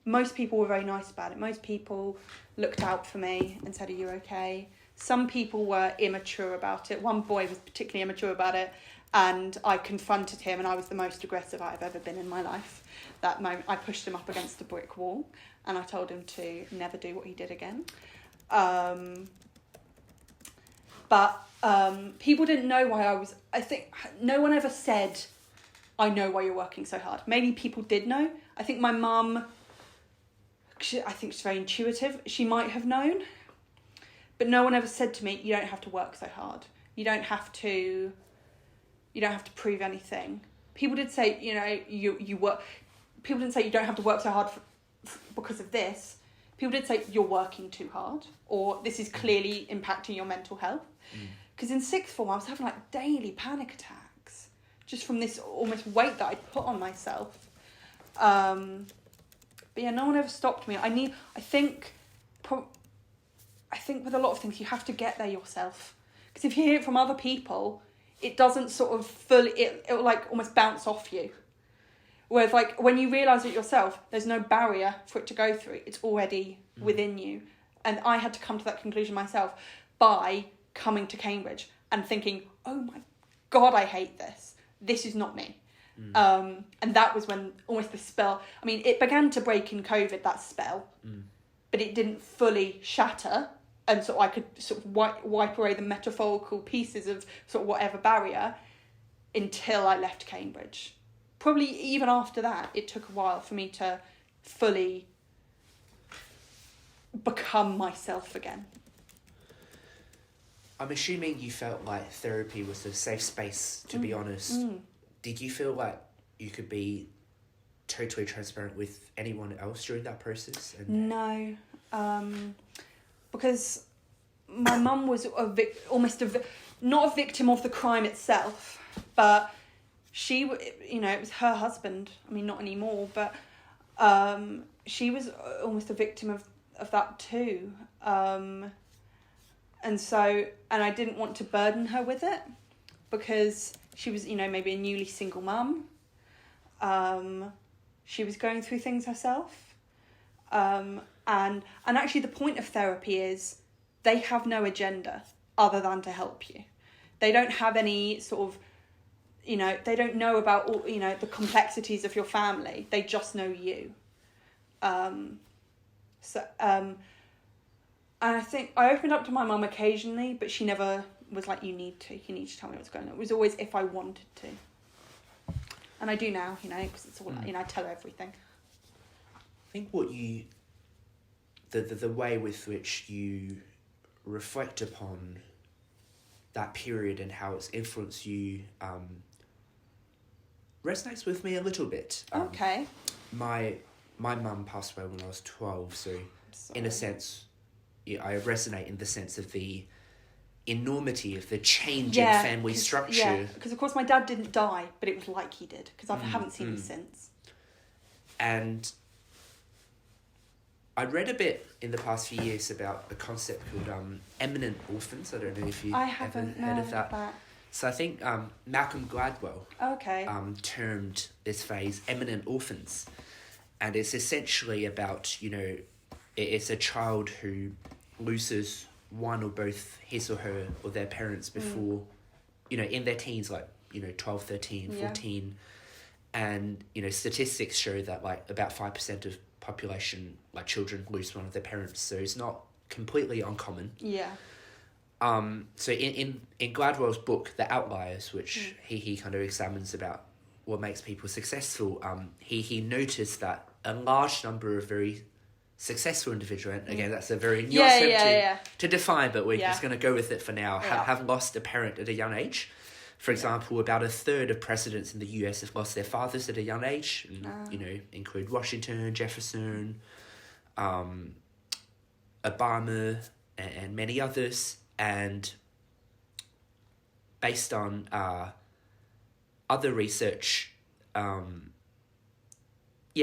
most people were very nice about it. Most people looked out for me and said, are you okay? Some people were immature about it. One boy was particularly immature about it And I confronted him, and I was the most aggressive I've ever been in my life. That moment, I pushed him up against a brick wall, and I told him to never do what he did again. But people didn't know why I think no one ever said, I know why you're working so hard. Maybe people did know. I think my mum, I think she's very intuitive. She might have known. But no one ever said to me, you don't have to work so hard. You don't have to prove anything. People did say, you work. People didn't say you don't have to work so hard because of this. People did say you're working too hard, or this is clearly impacting your mental health. Because in sixth form, I was having like daily panic attacks just from this almost weight that I'd put on myself. But yeah, no one ever stopped me. I think with a lot of things, you have to get there yourself. Because if you hear it from other people, it doesn't sort of it'll like almost bounce off you. Whereas like when you realise it yourself, there's no barrier for it to go through. It's already within you. And I had to come to that conclusion myself by coming to Cambridge and thinking, oh my God, I hate this. This is not me. And that was when almost the spell, I mean, it began to break in COVID, that spell, but it didn't fully shatter. And so I could sort of wipe away the metaphorical pieces of sort of whatever barrier until I left Cambridge. Probably even after that, it took a while for me to fully become myself again. I'm assuming you felt like therapy was a safe space, to be honest. Did you feel like you could be totally transparent with anyone else during that process? No. Because my mum was not a victim of the crime itself, but she, it was her husband. I mean, not anymore, but she was almost a victim of that too. And I didn't want to burden her with it because she was, maybe a newly single mum. She was going through things herself. And actually the point of therapy is they have no agenda other than to help you. They don't have any sort of, they don't know about all, the complexities of your family. They just know you. And I think I opened up to my mum occasionally, but she never was like, you need to tell me what's going on. It was always if I wanted to. And I do now, because it's all, I tell her everything. I think the way with which you reflect upon that period and how it's influenced you resonates with me a little bit. Okay. My mum passed away when I was 12, so in a sense, I resonate in the sense of the enormity of the change in family structure. Yeah, because of course my dad didn't die, but it was like he did, because I haven't seen him since. And I read a bit in the past few years about a concept called eminent orphans. I don't know if you've ever heard of that. So I think Malcolm Gladwell termed this phase eminent orphans. And it's essentially about, it's a child who loses one or both his or her or their parents before, in their teens, like, 12, 13, 14. And, statistics show that, like, about 5% of population, like, children lose one of their parents. So it's not completely uncommon. Yeah. So in Gladwell's book, The Outliers, which he kind of examines about what makes people successful, he noticed that a large number of very successful individuals, and again, that's a very nuanced to define, but we're just going to go with it for now, have lost a parent at a young age. For example, about a third of presidents in the US have lost their fathers at a young age, and, include Washington, Jefferson, Obama, and many others. And based on other research,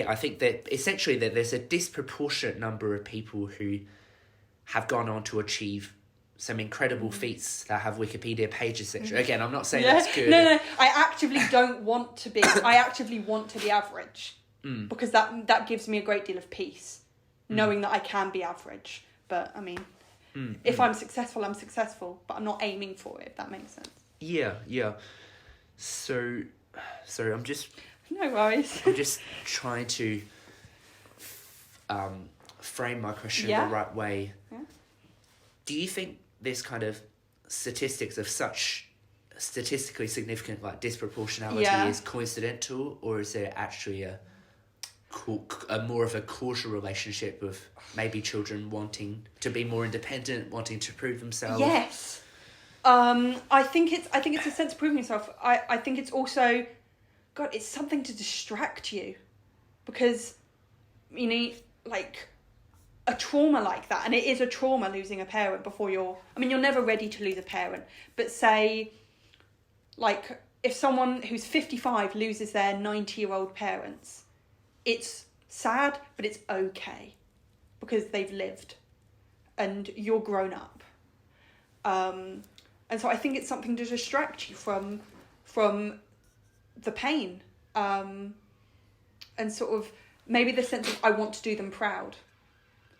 I think that essentially that there's a disproportionate number of people who have gone on to achieve some incredible feats that have Wikipedia pages, etc. Again, I'm not saying that's good. No, I actively don't want to be. I actively want to be average because that gives me a great deal of peace, knowing that I can be average. But I mean, if I'm successful, I'm successful, but I'm not aiming for it. If that makes sense. Yeah. So, sorry, No worries. I'm just trying to frame my question the right way. Yeah. Do you think this kind of statistics of such statistically significant like disproportionality is coincidental, or is there actually a more of a causal relationship with maybe children wanting to be more independent, wanting to prove themselves? Yes. I think it's a sense of proving yourself. I think it's also, God, it's something to distract you, because, you know, like a trauma like that, and it is a trauma losing a parent before you're never ready to lose a parent, but say, like, if someone who's 55 loses their 90-year-old parents, it's sad, but it's okay, because they've lived, and you're grown up. And so I think it's something to distract you from the pain, and sort of maybe the sense of I want to do them proud.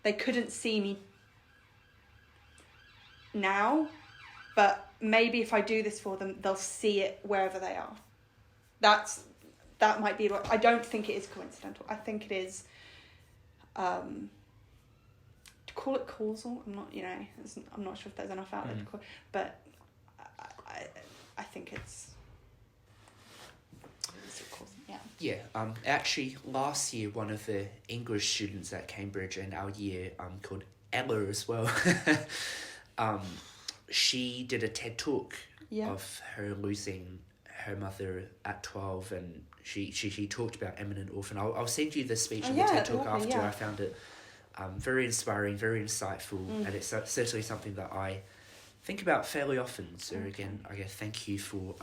They couldn't see me now, but maybe if I do this for them, they'll see it wherever they are. That might be. I don't think it is coincidental. I think it is. To call it causal, I'm not. I'm not sure if there's enough out there to call, but I think it's causal. Yeah. Yeah. Actually, last year, one of the English students at Cambridge in our year, called Ella as well. She did a TED talk of her losing her mother at 12, and she talked about eminent orphan. I'll send you the speech and the TED talk after. I found it very inspiring, very insightful, and it's certainly something that I think about fairly often. So again, I guess thank you for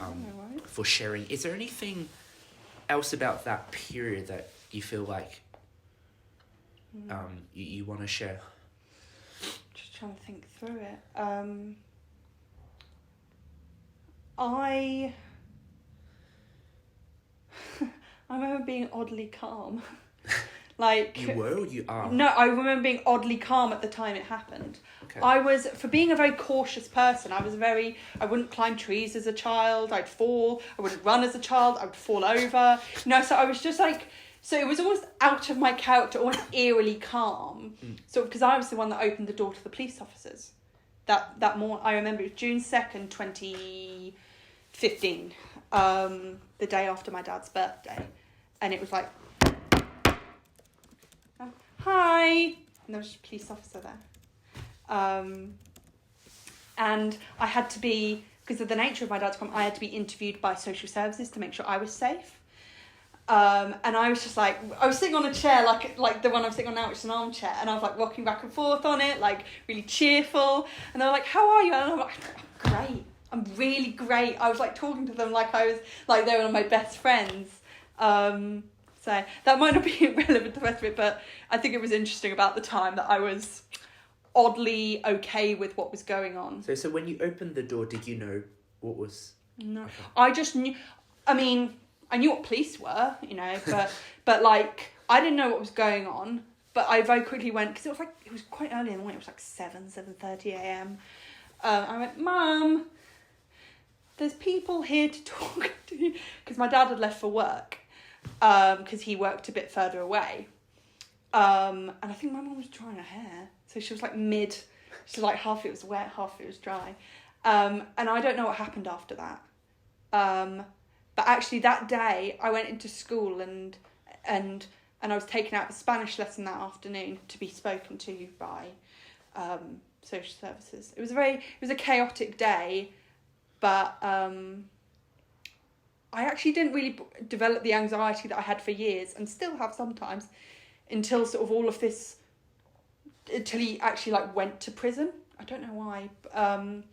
sharing. Is there anything else about that period that you feel like you want to share? Just trying to think through it. I remember being oddly calm. Like, you were, or you are? No, I remember being oddly calm at the time it happened. Okay. I was, for being a very cautious person, I wouldn't climb trees as a child, I'd fall. I wouldn't run as a child, I would fall over. So I was just like, so it was almost out of my character, almost eerily calm. So, because I was the one that opened the door to the police officers. That morning, I remember it was June 2nd, 2015, the day after my dad's birthday. And it was like, hi, and there was a police officer there. And I had to be, because of the nature of my dad's crime, I had to be interviewed by social services to make sure I was safe. And I was just like, I was sitting on a chair like the one I'm sitting on now, which is an armchair, and I was like rocking back and forth on it, like really cheerful. And they were like, how are you? And I'm like, I'm great. I'm really great. I was like talking to them like I was, like they were one of my best friends. So that might not be relevant to the rest of it, but I think it was interesting about the time that I was oddly okay with what was going on. So when you opened the door, did you know what was... No. Okay. I just knew... I mean, I knew what police were, but like, I didn't know what was going on, but I very quickly went, because it was quite early in the morning, it was like 7:30 a.m. I went, Mum, there's people here to talk to you, because my dad had left for work. Because he worked a bit further away. And I think my mum was drying her hair. So she was like she's like half it was wet, half it was dry. And I don't know what happened after that. But actually that day I went into school and I was taken out of a Spanish lesson that afternoon to be spoken to by social services. It was a chaotic day, but I actually didn't really develop the anxiety that I had for years and still have sometimes until sort of all of this, until he actually like went to prison. I don't know why. I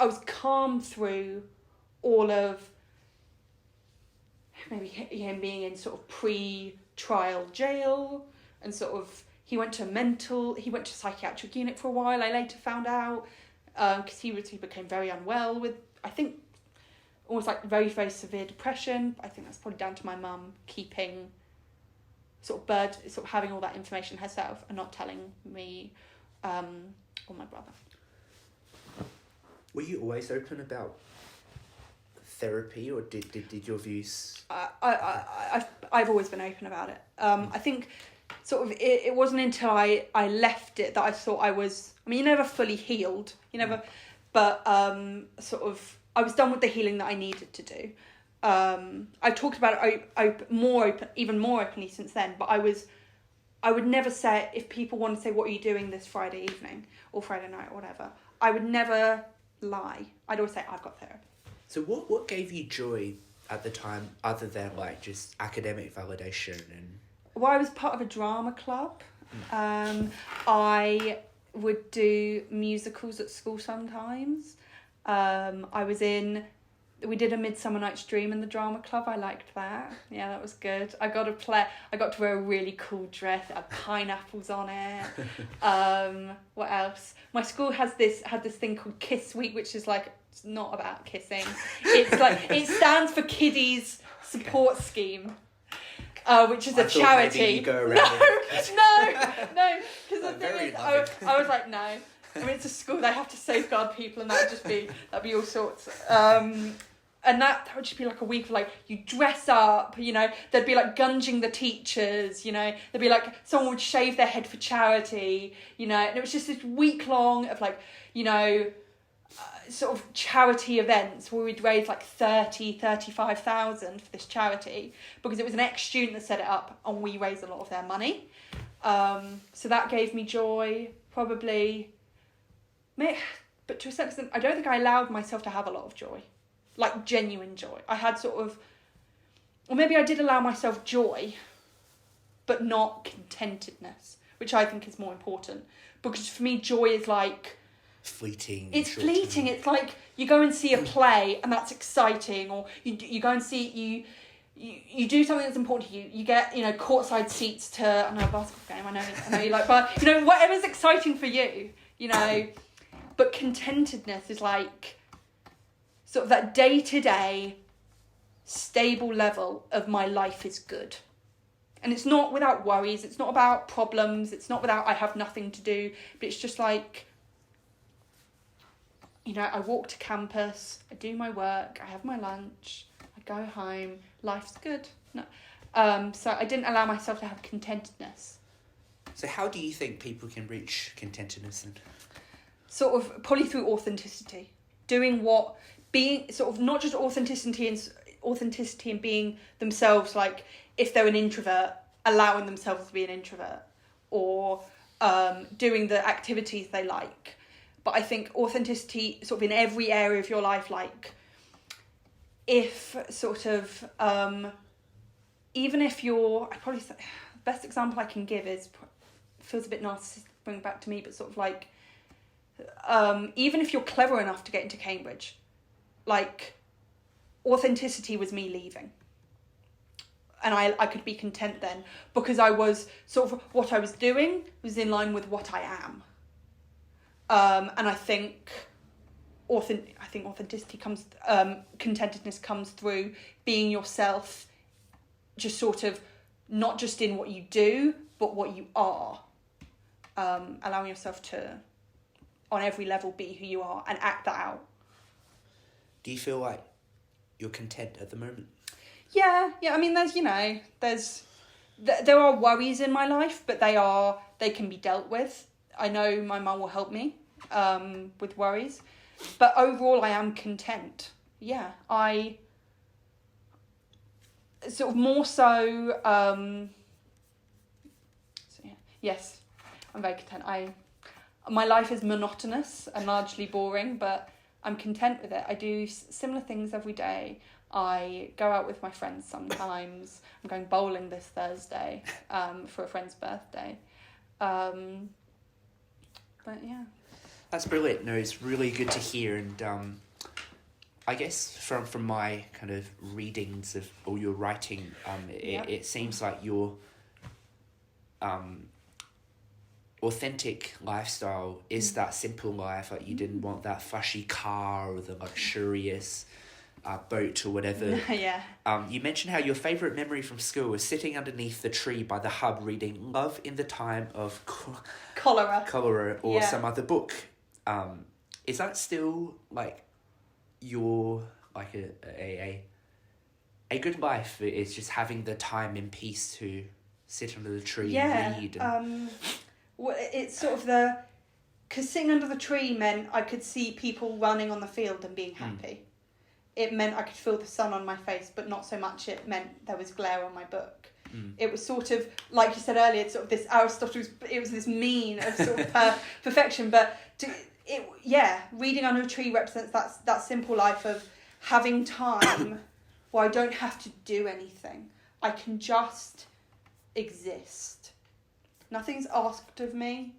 was calm through all of maybe him being in sort of pre-trial jail, and sort of he went to psychiatric unit for a while. I later found out because he became very unwell with, I think, almost like very, very severe depression. I think that's probably down to my mum keeping sort of having all that information herself and not telling me or my brother. Were you always open about therapy, or did your views? I've always been open about it. I think sort of it wasn't until I left it that I thought I was. I mean, you're never fully healed. You never, but sort of I was done with the healing that I needed to do. I've talked about it even more openly since then. But I would never say, if people want to say, what are you doing this Friday evening or Friday night or whatever, I would never lie. I'd always say, I've got therapy. So what gave you joy at the time, other than like just academic validation? And well, I was part of a drama club. I would do musicals at school sometimes. We did A Midsummer Night's Dream in the drama club. I liked that. Yeah, that was good. I got to wear a really cool dress. It had pineapples on it. What else? My school had this thing called Kiss Week, which is like, it's not about kissing. It's like, it stands for Kiddies Support Scheme. Which is a charity. Maybe you go around no. Because the thing is, I was like, no. I mean, it's a school, they have to safeguard people, and that'd be all sorts. And that would just be like a week of like, you dress up, you know, there'd be like gunging the teachers, you know, there'd be like, someone would shave their head for charity, you know, and it was just this week long of like, you know, sort of charity events where we'd raise like 35,000 for this charity, because it was an ex-student that set it up and we raised a lot of their money. So that gave me joy, probably. But to a certain extent, I don't think I allowed myself to have a lot of joy, like genuine joy. I had sort of, or maybe I did allow myself joy, but not contentedness, which I think is more important. Because for me, joy is like fleeting. It's fleeting. It's like you go and see a play and that's exciting, or you go and see you do something that's important to you. You get, you know, courtside seats to a basketball game. I know you like, but you know, whatever's exciting for you, you know. But contentedness is like sort of that day-to-day stable level of my life is good. And it's not without worries. It's not about problems. It's not without I have nothing to do. But it's just like, you know, I walk to campus, I do my work, I have my lunch, I go home, life's good. No. So I didn't allow myself to have contentedness. So how do you think people can reach contentedness then? Sort of probably through authenticity. Being sort of not just authenticity and being themselves, like if they're an introvert, allowing themselves to be an introvert, or doing the activities they like. But I think authenticity sort of in every area of your life, like if sort of, even if you're, I'd probably say, the best example I can give is, feels a bit narcissistic to bring back to me, but sort of like, even if you're clever enough to get into Cambridge, like authenticity was me leaving. And I could be content then because I was sort of, what I was doing was in line with what I am. And I think authenticity comes, contentedness comes through being yourself, just sort of not just in what you do, but what you are. Allowing yourself to, on every level, be who you are and act that out. Do you feel like you're content at the moment? Yeah. I mean, there are worries in my life, but they can be dealt with. I know my mum will help me with worries, but overall I am content. Yeah, I sort of more so. Yes, I'm very content. My life is monotonous and largely boring, but I'm content with it. I do similar things every day. I go out with my friends sometimes. I'm going bowling this Thursday for a friend's birthday. But yeah. That's brilliant. No, it's really good to hear. And I guess from my kind of readings of all your writing, it seems like your authentic lifestyle is that simple life. Like you didn't want that flashy car or the luxurious boat or whatever. Yeah. You mentioned how your favourite memory from school was sitting underneath the tree by the hub reading Love in the Time of Cholera or some other book. Is that still like your like a good life is just having the time and peace to sit under the tree and read. It's sort of because sitting under the tree meant I could see people running on the field and being happy. It meant I could feel the sun on my face, but not so much it meant there was glare on my book. It was sort of, like you said earlier, it's sort of this Aristotle's, it was this mean of sort of perfection, but reading under a tree represents that simple life of having time where I don't have to do anything. I can just exist. Nothing's asked of me.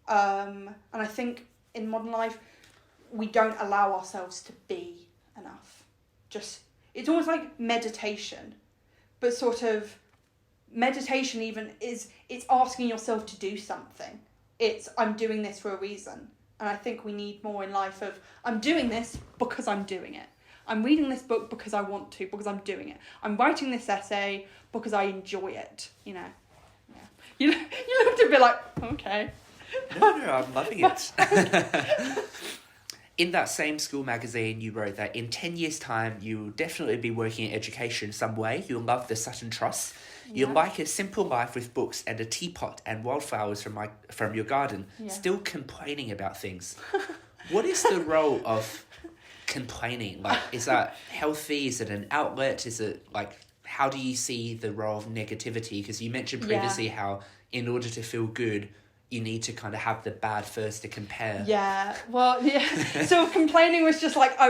And I think in modern life, we don't allow ourselves to be enough. It's almost like meditation, but sort of meditation even it's asking yourself to do something. It's, I'm doing this for a reason. And I think we need more in life of, I'm doing this because I'm doing it. I'm reading this book because I want to, because I'm doing it. I'm writing this essay because I enjoy it, you know. Yeah. You looked a bit like, okay. No, I'm loving it. In that same school magazine, you wrote that in 10 years' time, you'll definitely be working in education some way. You'll love the Sutton Trust. You'll like a simple life with books and a teapot and wildflowers from your garden. Yeah. Still complaining about things. What is the role of complaining? Like, is that healthy? Is it an outlet? Is it like, how do you see the role of negativity? Because you mentioned previously how in order to feel good, you need to kind of have the bad first to compare. Yeah, well, yeah. So complaining was just like, I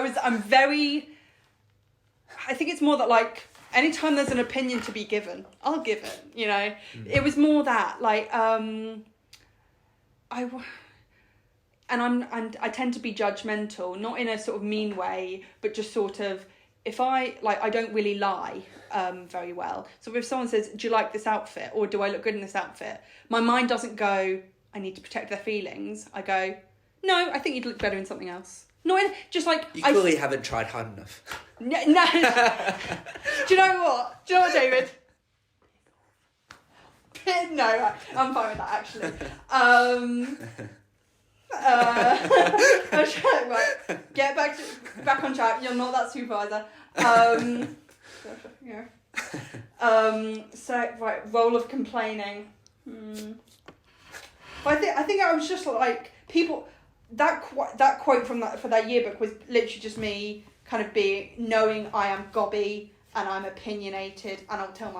think it's more that like, anytime there's an opinion to be given, I'll give it, you know. It was more that, like, I tend to be judgmental, not in a sort of mean way, but just sort of, if I don't really lie very well. So if someone says, do you like this outfit? Or do I look good in this outfit? My mind doesn't go, I need to protect their feelings. I go, no, I think you'd look better in something else. No, just like... You clearly haven't tried hard enough. No. Do you know what? David? No, I'm fine with that, actually. Right, get back on track. You're not that supervisor. So right, role of complaining. But I think I was just like people. That quote for that yearbook was literally just me kind of knowing I am gobby and I'm opinionated and I'll tell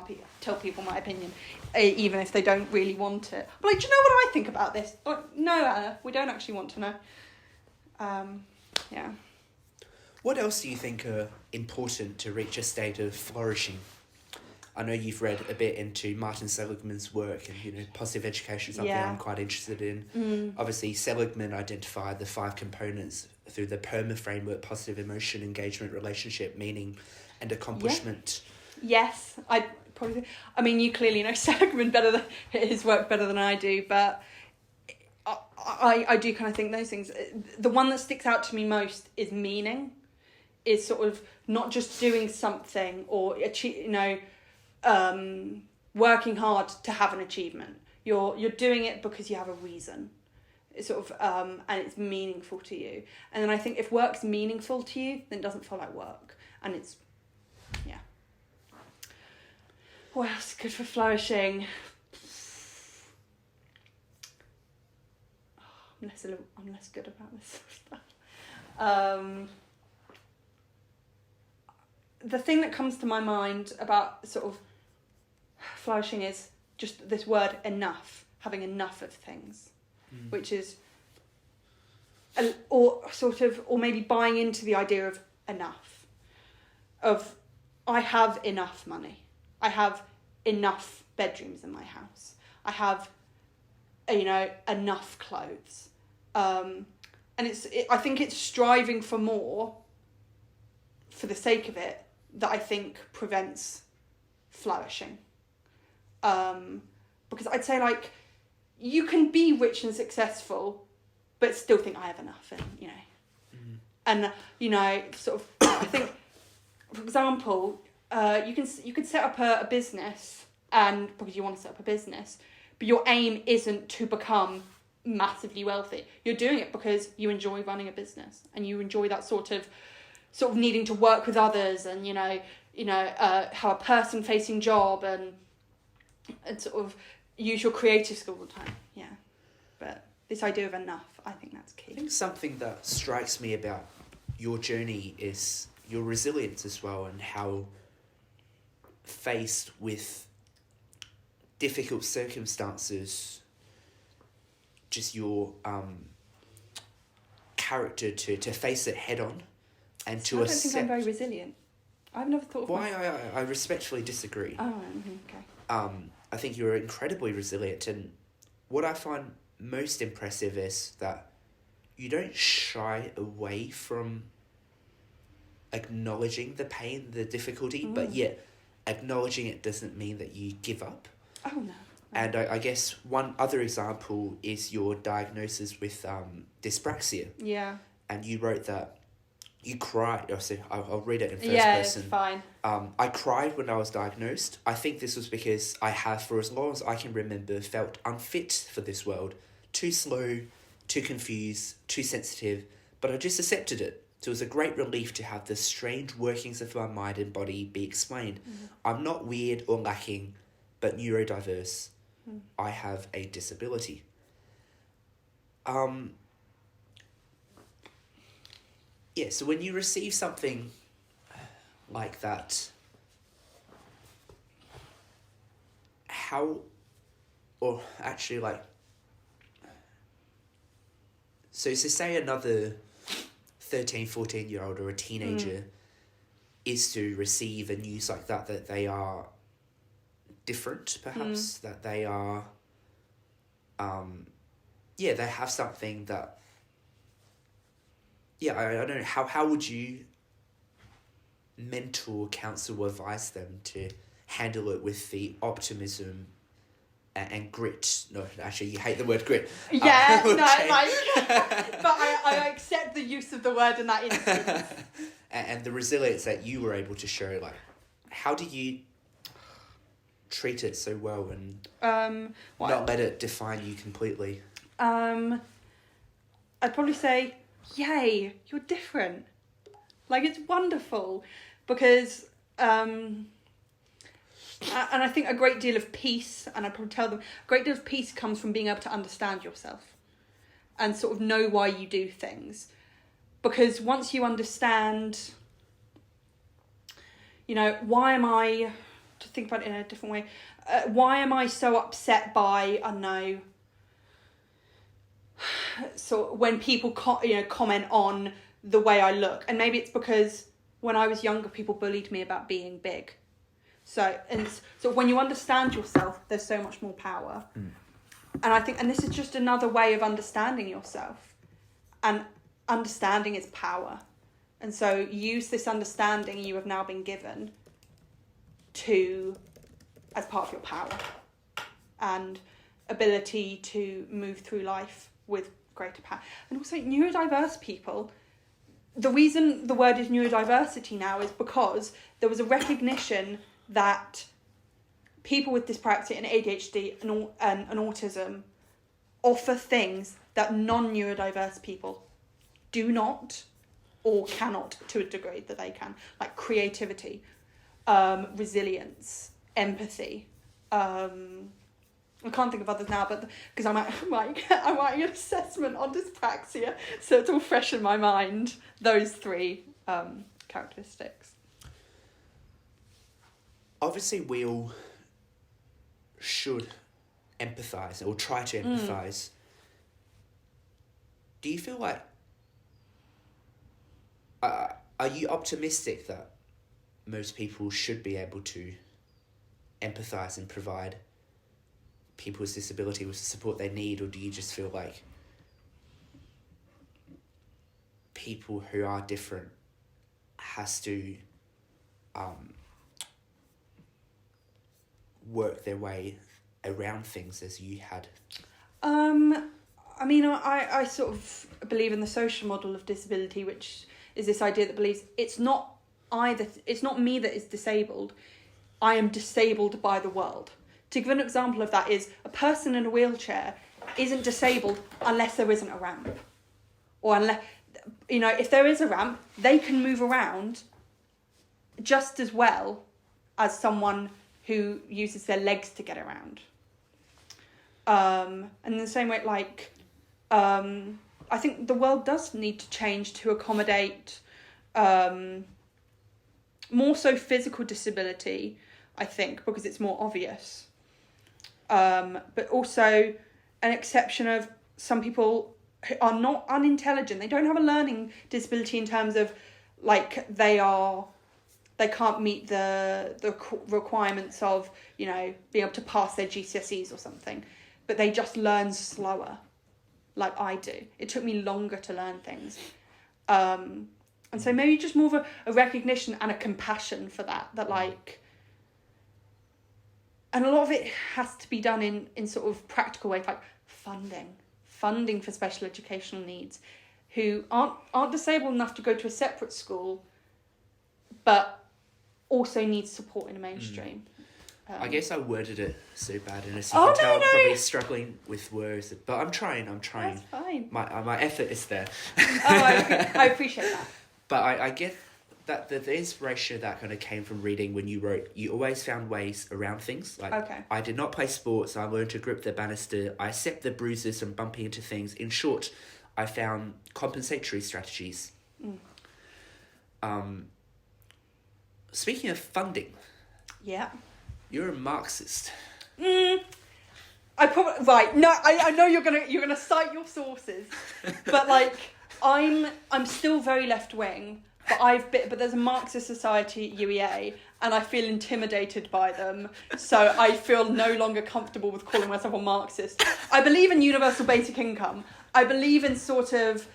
people my opinion, even if they don't really want it. I'm like, do you know what I think about this? Like, no, Anna, we don't actually want to know. Yeah. What else do you think are important to reach a state of flourishing? I know you've read a bit into Martin Seligman's work and, positive education is something I'm quite interested in. Obviously, Seligman identified the 5 components through the PERMA framework: positive emotion, engagement, relationship, meaning, and accomplishment. Yeah. Yes, you clearly know Seligman his work better than I do, but I do kind of think those things. The one that sticks out to me most is meaning, is sort of not just doing something or working hard to have an achievement. You're doing it because you have a reason. It's sort of and it's meaningful to you. And then I think if work's meaningful to you, then it doesn't feel like work. And it's what else is good for flourishing? I'm less good about this sort of stuff. The thing that comes to my mind about sort of flourishing is just this word enough, having enough of things, which is, or maybe buying into the idea of enough, of I have enough money, I have enough bedrooms in my house, I have, enough clothes, and I think it's striving for more for the sake of it that I think prevents flourishing. Because I'd say you can be rich and successful, but still think I have enough, and and sort of I think, for example, you could set up a business, and because you want to set up a business, but your aim isn't to become massively wealthy. You're doing it because you enjoy running a business and you enjoy that sort of sort of needing to work with others and, have a person-facing job and sort of use your creative skill all the time. Yeah. But this idea of enough, I think that's key. I think something that strikes me about your journey is your resilience as well, and how faced with difficult circumstances, just your character to face it head on and to accept. I don't think I'm very resilient. I've never thought of Why I respectfully disagree. Oh, okay. I think you're incredibly resilient, and what I find most impressive is that you don't shy away from acknowledging the pain, the difficulty, but yet acknowledging it doesn't mean that you give up. Oh, no. And I guess one other example is your diagnosis with dyspraxia. Yeah. And you wrote that you cried. I'll read it in first person. Yeah, it's fine. I cried when I was diagnosed. I think this was because I have, for as long as I can remember, felt unfit for this world. Too slow, too confused, too sensitive. But I just accepted it. So it was a great relief to have the strange workings of my mind and body be explained. I'm not weird or lacking, but neurodiverse. I have a disability. Yeah, so when you receive something like that, so say another 13, 14-year-old or a teenager is to receive a news like that they are different, perhaps, that they are, they have something that, I don't know, how would you mentor, counsel, or advise them to handle it with the optimism and grit? No, actually, you hate the word grit. Yeah, but I accept the use of the word in that instance. And the resilience that you were able to show, like, how do you treat it so well and not let it define you completely? I'd probably say, yay, you're different. Like, it's wonderful because, and I think a great deal of peace, and I'd probably tell them, a great deal of peace comes from being able to understand yourself and sort of know why you do things. Because once you understand, why am I, to think about it in a different way, why am I so upset by, I don't know, so when people comment on the way I look, and maybe it's because when I was younger people bullied me about being big, so when you understand yourself there's so much more power. And I think, and this is just another way of understanding yourself, and understanding is power, and so use this understanding you have now been given as part of your power and ability to move through life with greater power. And also neurodiverse people, the reason the word is neurodiversity now is because there was a recognition that people with dyspraxia and ADHD and autism offer things that non-neurodiverse people do not or cannot to a degree that they can, like creativity, resilience, empathy. I can't think of others now, but because I'm writing an assessment on dyspraxia, so it's all fresh in my mind, those three characteristics. Obviously, we all should empathise or try to empathise. Do you feel like, are you optimistic that most people should be able to empathise and provide people with disability with the support they need, or do you just feel like people who are different has to work their way around things as you had? I sort of believe in the social model of disability, which is this idea that believes it's not me that is disabled, I am disabled by the world. To give an example of that is a person in a wheelchair isn't disabled unless there isn't a ramp, or if there is a ramp, they can move around just as well as someone who uses their legs to get around. And in the same way, I think the world does need to change to accommodate more so physical disability, I think, because it's more obvious. But also an exception of some people who are not unintelligent. They don't have a learning disability in terms of they can't meet the requirements of, being able to pass their GCSEs or something, but they just learn slower, like I do. It took me longer to learn things. And so maybe just more of a recognition and a compassion for that and a lot of it has to be done in sort of practical ways, like funding for special educational needs who aren't disabled enough to go to a separate school, but also needs support in a mainstream. I guess I worded it so bad, and as you can tell, I'm probably struggling with words, but I'm trying. That's fine. My effort is there. I appreciate that. But I get that the inspiration that kind of came from reading when you wrote, you always found ways around things. I did not play sports, I learned to grip the banister, I accept the bruises and bumping into things. In short, I found compensatory strategies. Speaking of funding. Yeah. You're a Marxist. I probably right. No, I know you're gonna cite your sources, but I'm still very left wing. But there's a Marxist society at UEA, and I feel intimidated by them. So I feel no longer comfortable with calling myself a Marxist. I believe in universal basic income. I believe in sort of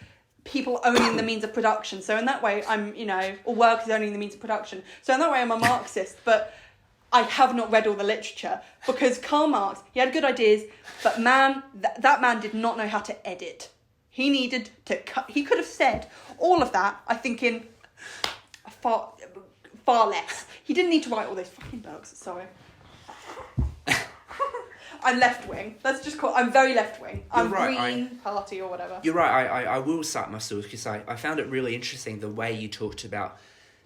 people owning the means of production. So in that way, I'm or workers owning the means of production. So in that way, I'm a Marxist, but I have not read all the literature because Karl Marx, he had good ideas, but that man did not know how to edit. He needed to cut. He could have said all of that, I think, in far less. He didn't need to write all those fucking books. Sorry. I'm left wing. Let's just call. I'm very left wing. I'm right, Green Party or whatever. You're right. I will cite my source because I found it really interesting the way you talked about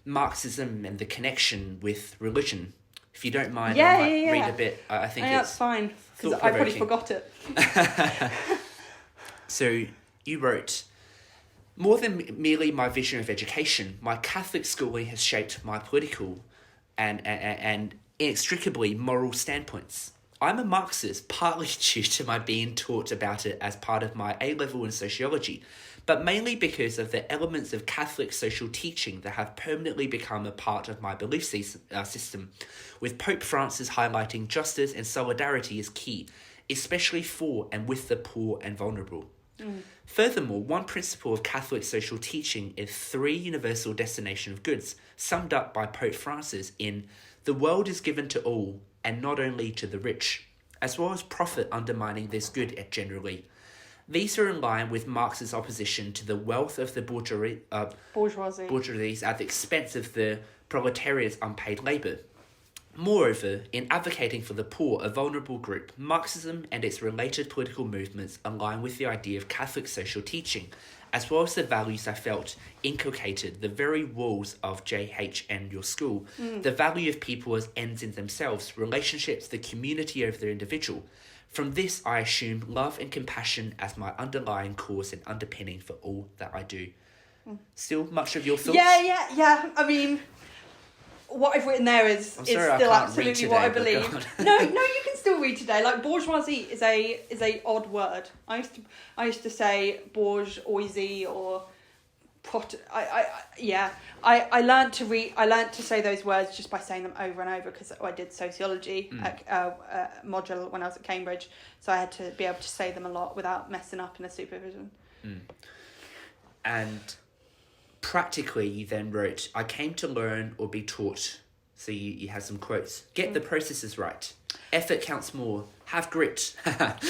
Marxism and the connection with religion. If you don't mind, I might read a bit. I think that's fine, because I probably forgot it. So you wrote, more than merely my vision of education, my Catholic schooling has shaped my political and inextricably moral standpoints. I'm a Marxist partly due to my being taught about it as part of my A-level in sociology, but mainly because of the elements of Catholic social teaching that have permanently become a part of my belief system, with Pope Francis highlighting justice and solidarity as key, especially for and with the poor and vulnerable. Furthermore, one principle of Catholic social teaching is 3 universal destination of goods, summed up by Pope Francis in "The world is given to all, and not only to the rich," as well as profit undermining this good generally. These are in line with Marx's opposition to the wealth of the bourgeoisie at the expense of the proletariat's unpaid labour. Moreover, in advocating for the poor, a vulnerable group, Marxism and its related political movements align with the idea of Catholic social teaching, as well as the values I felt inculcated the very walls of JH and your school, the value of people as ends in themselves, relationships, the community over the individual. From this, I assume love and compassion as my underlying cause and underpinning for all that I do. Still much of your thoughts? Yeah. I mean, what I've written there is still absolutely what I believe. No, you can still read today. Like, bourgeoisie is a odd word. I used to say bourgeoisie or I learned to say those words just by saying them over and over because I did sociology module when I was at Cambridge, so I had to be able to say them a lot without messing up in a supervision. And practically, you then wrote, "I came to learn or be taught." So you had some quotes. "Get the processes right. Effort counts more. Have grit." That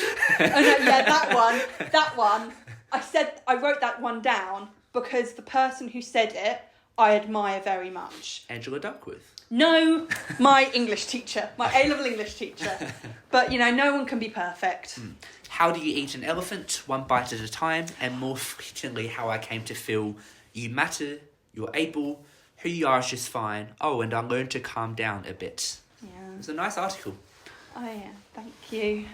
one. I wrote that one down because the person who said it, I admire very much. Angela Duckworth. No, my English teacher, my A-level English teacher. But, no one can be perfect. how do you eat an elephant, one bite at a time, and more frequently, how I came to feel you matter, you're able, who you are is just fine. Oh, and I learned to calm down a bit. Yeah. It was a nice article. Oh yeah, thank you.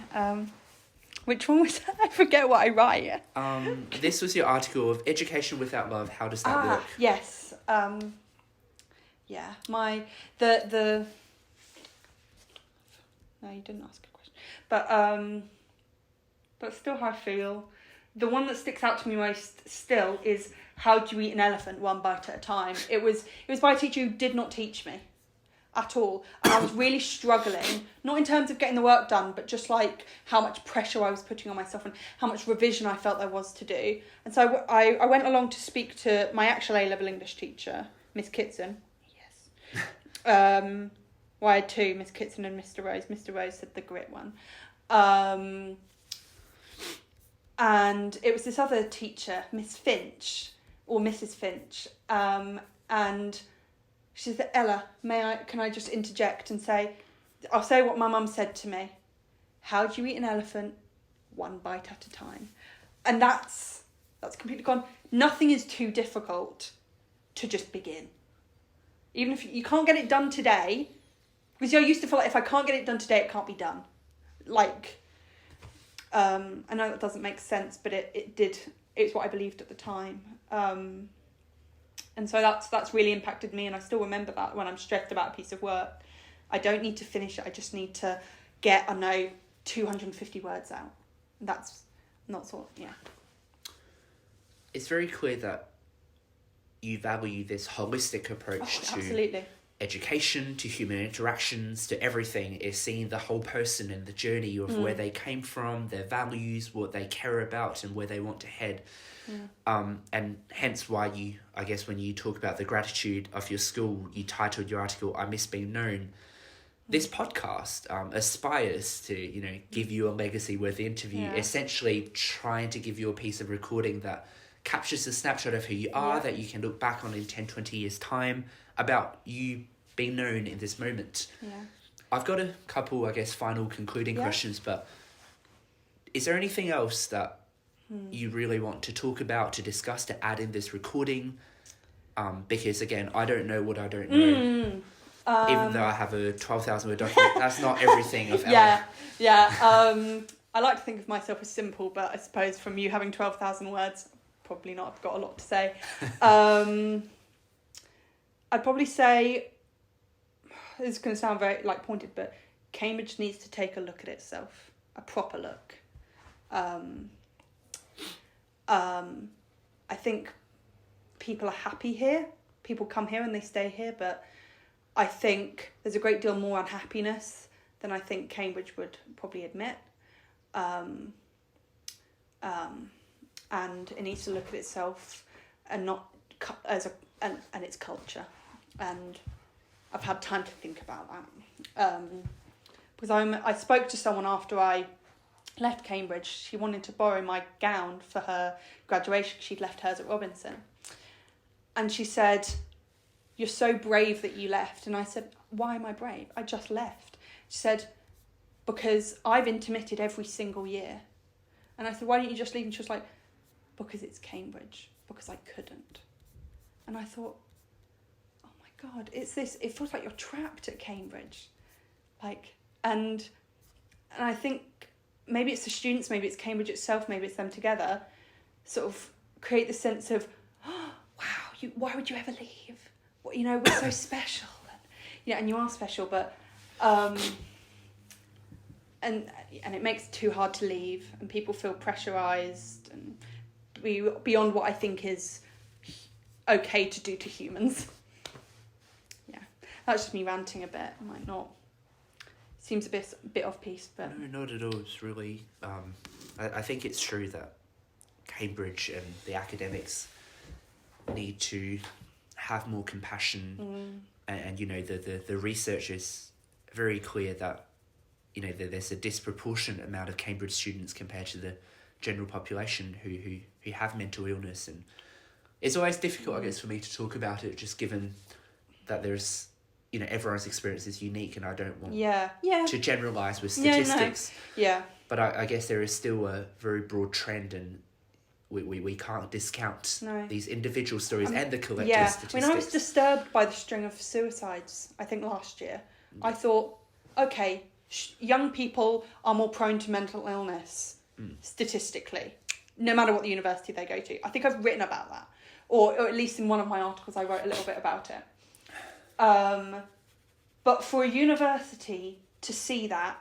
Which one was that? I forget what I write. This was your article of Education Without Love. How does that work? Yes. Yeah. The. No, you didn't ask a question. But still, how I feel. The one that sticks out to me most still is how do you eat an elephant one bite at a time. It was by a teacher who did not teach me at all, and I was really struggling, not in terms of getting the work done, but just like how much pressure I was putting on myself and how much revision I felt there was to do. And so I went along to speak to my actual A-level English teacher, Miss Kitson. Yes. Well, I had two, Miss Kitson and Mr. Rose. Mr. Rose said the grit one. And it was this other teacher, Miss Finch, or Mrs. Finch, and she said, Ella, can I just interject and say, I'll say what my mum said to me. How do you eat an elephant? One bite at a time. And that's completely gone. Nothing is too difficult to just begin. Even if you can't get it done today, because I used to feel like if I can't get it done today, it can't be done. Like, I know that doesn't make sense, but it did. It's what I believed at the time. And so that's really impacted me, and I still remember that when I'm stressed about a piece of work. I don't need to finish it, I just need to get, 250 words out. That's not sort of, yeah. It's very clear that you value this holistic approach to absolutely. Education, to human interactions, to everything, is seeing the whole person and the journey of where they came from, their values, what they care about, and where they want to head. And hence why you, I guess, when you talk about the gratitude of your school, you titled your article, I Miss Being Known. This podcast aspires to, give you a legacy-worthy interview, essentially trying to give you a piece of recording that captures a snapshot of who you are, that you can look back on in 10, 20 years' time, about you being known in this moment. Yeah. I've got a couple, I guess, final concluding questions, but is there anything else that you really want to talk about, to discuss, to add in this recording? Because, again, I don't know what I don't know. Even though I have a 12,000 word document, that's not everything of Ellen. I like to think of myself as simple, but I suppose from you having 12,000 words, probably not. I've got a lot to say. I'd probably say, this is going to sound very pointed, but Cambridge needs to take a look at itself, a proper look. I think people are happy here. People come here and they stay here, but I think there's a great deal more unhappiness than I think Cambridge would probably admit. And it needs to look at itself and not and its culture. And I've had time to think about that. Because I spoke to someone after I left Cambridge. She wanted to borrow my gown for her graduation. She'd left hers at Robinson. And she said, "You're so brave that you left." And I said, "Why am I brave? I just left." She said, "Because I've intermitted every single year." And I said, "Why don't you just leave?" And she was like, "Because it's Cambridge. Because I couldn't." And I thought, oh my God, it feels like you're trapped at Cambridge. And I think maybe it's the students, maybe it's Cambridge itself, maybe it's them together, sort of create the sense of, oh, wow, why would you ever leave? We're so special. And you are special, but and it makes it too hard to leave, and people feel pressurised and beyond what I think is okay to do to humans. Yeah, that's just me ranting a bit. It might not. Seems a bit off piece, but no, not at all. It's really, I think it's true that Cambridge and the academics need to have more compassion, and the research is very clear that there's a disproportionate amount of Cambridge students compared to the general population who have mental illness, and it's always difficult, I guess, for me to talk about it, just given that there's everyone's experience is unique, and I don't want to generalise with statistics. But I guess there is still a very broad trend, and we can't discount these individual stories and the collective statistics. I mean, I was disturbed by the string of suicides, I think, last year. I thought, okay, young people are more prone to mental illness, statistically, no matter what the university they go to. I think I've written about that. Or at least in one of my articles, I wrote a little bit about it. But for a university to see that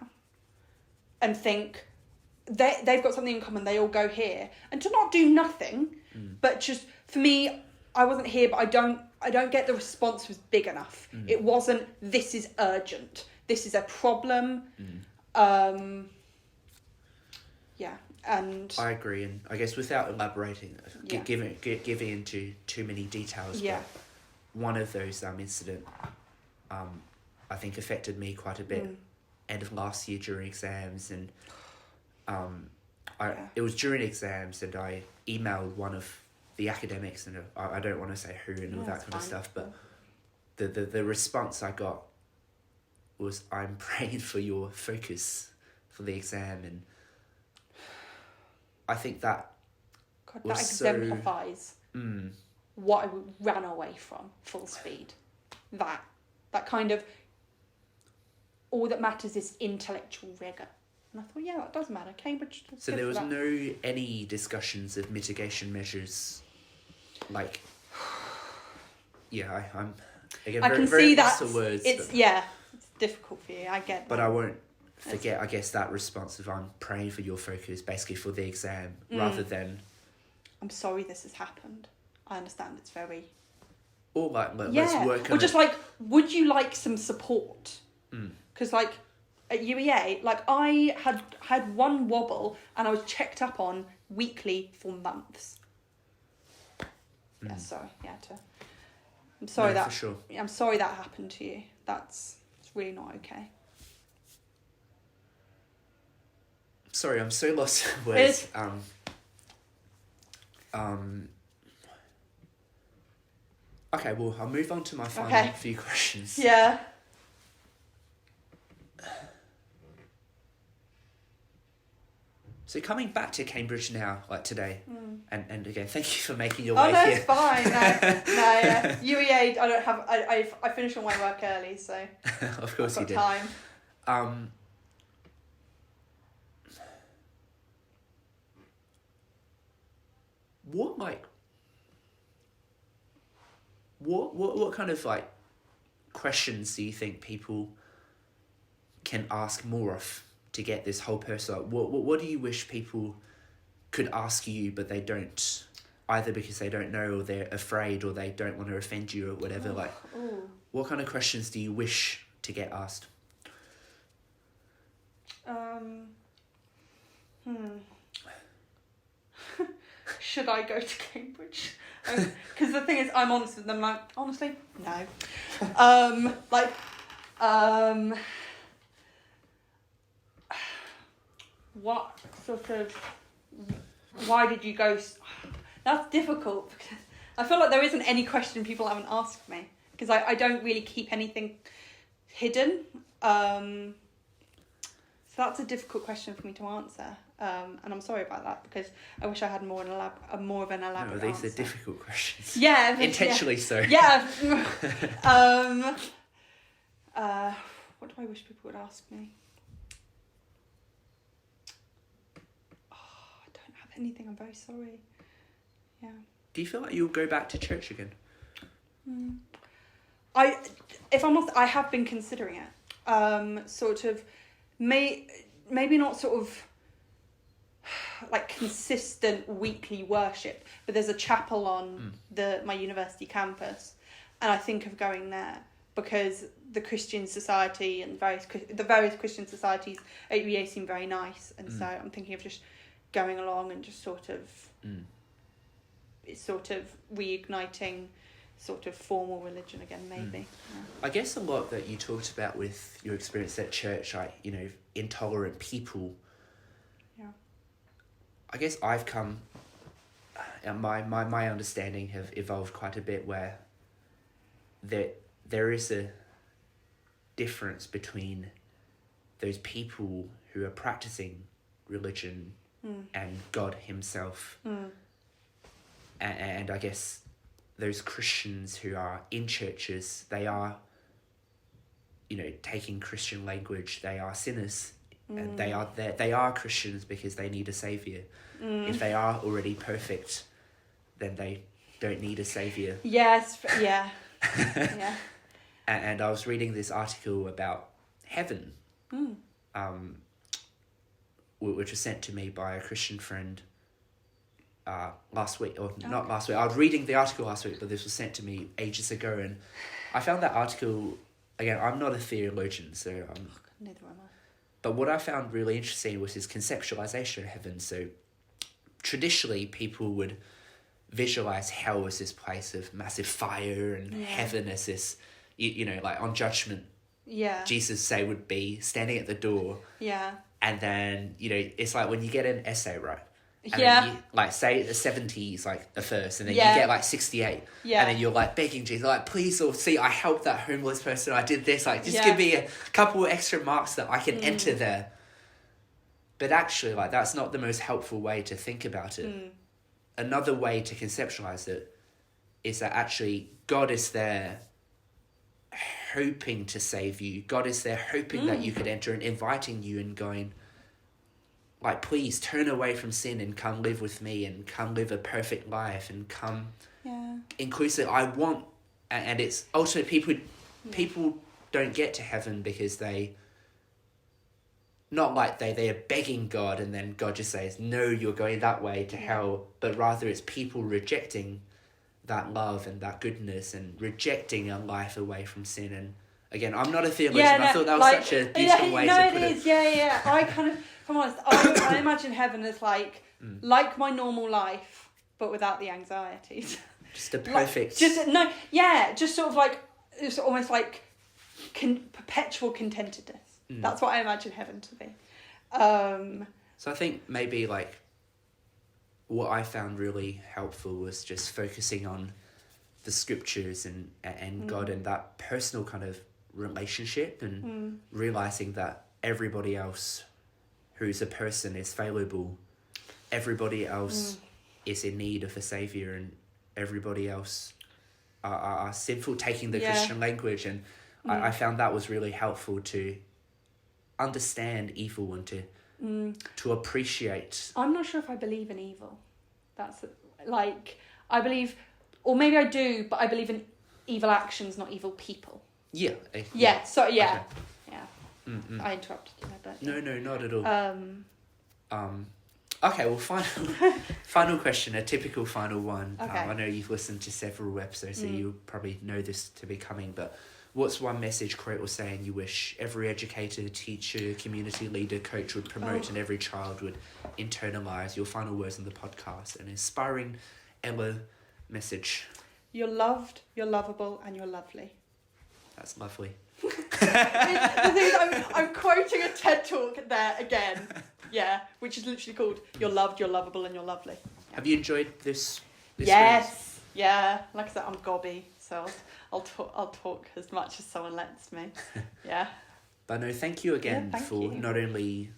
and think they've got something in common, they all go here, and to not do nothing, but just, for me, I wasn't here, but I don't get the response was big enough. It wasn't, this is urgent, this is a problem. And I agree, and I guess without elaborating, giving into too many details, but one of those incident, I think affected me quite a bit. End of last year during exams, and it was during exams, and I emailed one of the academics, and I don't want to say who and all that kind of stuff, but the response I got was, "I'm praying for your focus for the exam," and I think that that exemplifies what I ran away from full speed. That kind of, all that matters is intellectual rigour. And I thought, that does matter. Cambridge. So there was any discussions of mitigation measures, like, I'm again I can very see lost that for words. It's difficult for you. I get that. But I won't forget, I guess, that response of, "I'm praying for your focus," basically for the exam, rather than, "I'm sorry this has happened. I understand it's very..." Or let's work on or just would you like some support? Because at UEA, I had one wobble, and I was checked up on weekly for months. I'm sorry for sure. I'm sorry that happened to you. It's really not okay. Sorry, I'm so lost for words. Okay, well, I'll move on to my final few questions. Yeah. So coming back to Cambridge now, today, and again, thank you for making your way here. Oh, no, it's fine. No, UEA, I don't have... I finish all my work early, so... Of course you did. Time. What kind of questions do you think people can ask more of to get this whole person? What do you wish people could ask you but they don't, either because they don't know, or they're afraid, or they don't want to offend you, or whatever? What kind of questions do you wish to get asked? Should I go to Cambridge? Because the thing is, I'm honest with them. Honestly, no. What sort of... Why did you go... That's difficult, because I feel like there isn't any question people haven't asked me, because I don't really keep anything hidden. So that's a difficult question for me to answer. And I'm sorry about that, because I wish I had more of an elaborate these answer. are difficult questions. Yeah. Intentionally so. Yeah. What do I wish people would ask me? I don't have anything. I'm very sorry. Yeah. Do you feel like you'll go back to church again? If I'm honest, I have been considering it. Sort of, maybe not sort of consistent weekly worship, but there's a chapel on my university campus, and I think of going there, because the Christian Society and the various Christian societies at UEA seem very nice, and so I'm thinking of just going along and just sort of reigniting sort of formal religion again, maybe. Yeah. I guess a lot that you talked about with your experience at church, intolerant people. Yeah. I guess I've come, and my understanding have evolved quite a bit, where there is a difference between those people who are practicing religion and God himself. And I guess those Christians who are in churches, they are, taking Christian language, they are sinners. And they are Christians because they need a saviour. If they are already perfect, then they don't need a saviour. Yes, yeah. Yeah. And I was reading this article about heaven, which was sent to me by a Christian friend last week, or not last week. I was reading the article last week, but this was sent to me ages ago, and I found that article, again, I'm not a theologian, so neither am I. But what I found really interesting was his conceptualization of heaven. So traditionally, people would visualize hell as this place of massive fire and heaven as this, like on Judgment. Yeah. Jesus, would be standing at the door. Yeah. And then, it's like when you get an essay, right? And yeah. then you, say a 70 is like a first, and then you get 68. Yeah. And then you're begging Jesus, please, or see, I helped that homeless person, I did this, just give me a couple of extra marks that I can enter there. But actually, that's not the most helpful way to think about it. Another way to conceptualize it is that actually God is there hoping to save you. God is there hoping that you could enter, and inviting you and going, please turn away from sin and come live with me and come live a perfect life and come inclusive. I want, and it's also people don't get to heaven because they are begging God, and then God just says, no, you're going that way to hell. But rather it's people rejecting that love and that goodness and rejecting a life away from sin. And again, I'm not a theologian. I thought that was such a beautiful way to put it. Yeah. I kind of, if I'm honest, I imagine heaven as like my normal life, but without the anxieties. Just a perfect... just sort of it's almost like perpetual contentedness. That's what I imagine heaven to be. So I think maybe what I found really helpful was just focusing on the scriptures and God and that personal kind of relationship, and realizing that everybody else who's a person is fallible. Everybody else is in need of a saviour, and everybody else are sinful, taking the Christian language. And I found that was really helpful to understand evil and to appreciate. I'm not sure if I believe in evil. That's I believe, or maybe I do, but I believe in evil actions, not evil people. Yeah. So Okay. yeah. I interrupted you there, but no, not at all. Okay, well, final question, a typical final one. Okay. I know you've listened to several episodes, so you probably know this to be coming, but what's one message, quote, or saying you wish every educator, teacher, community leader, coach would promote and every child would internalise? Your final words on the podcast, an inspiring Ella message. You're loved, you're lovable, and you're lovely. That's lovely. The thing is, I'm quoting a TED talk there again. Yeah, which is literally called "You're loved, you're lovable, and you're lovely." Yeah. Have you enjoyed this? Yes. Series? Yeah. Like I said, I'm gobby, so I'll talk as much as someone lets me. Yeah. But no, thank you again for you. not only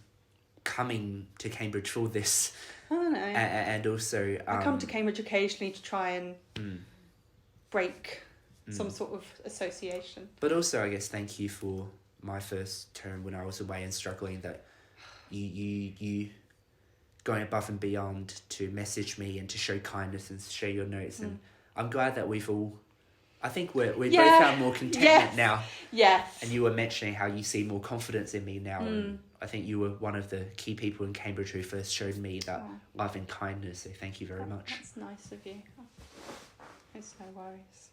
coming to Cambridge for this. Oh no. And also, I come to Cambridge occasionally to try and break some sort of association. But also, I guess, thank you for my first term when I was away and struggling, that you going above and beyond to message me and to show kindness and share your notes. And I'm glad that we've all, I think we both found more contentment now. Yes. And you were mentioning how you see more confidence in me now. And I think you were one of the key people in Cambridge who first showed me that love and kindness. So thank you very much. That's nice of you. It's no worries.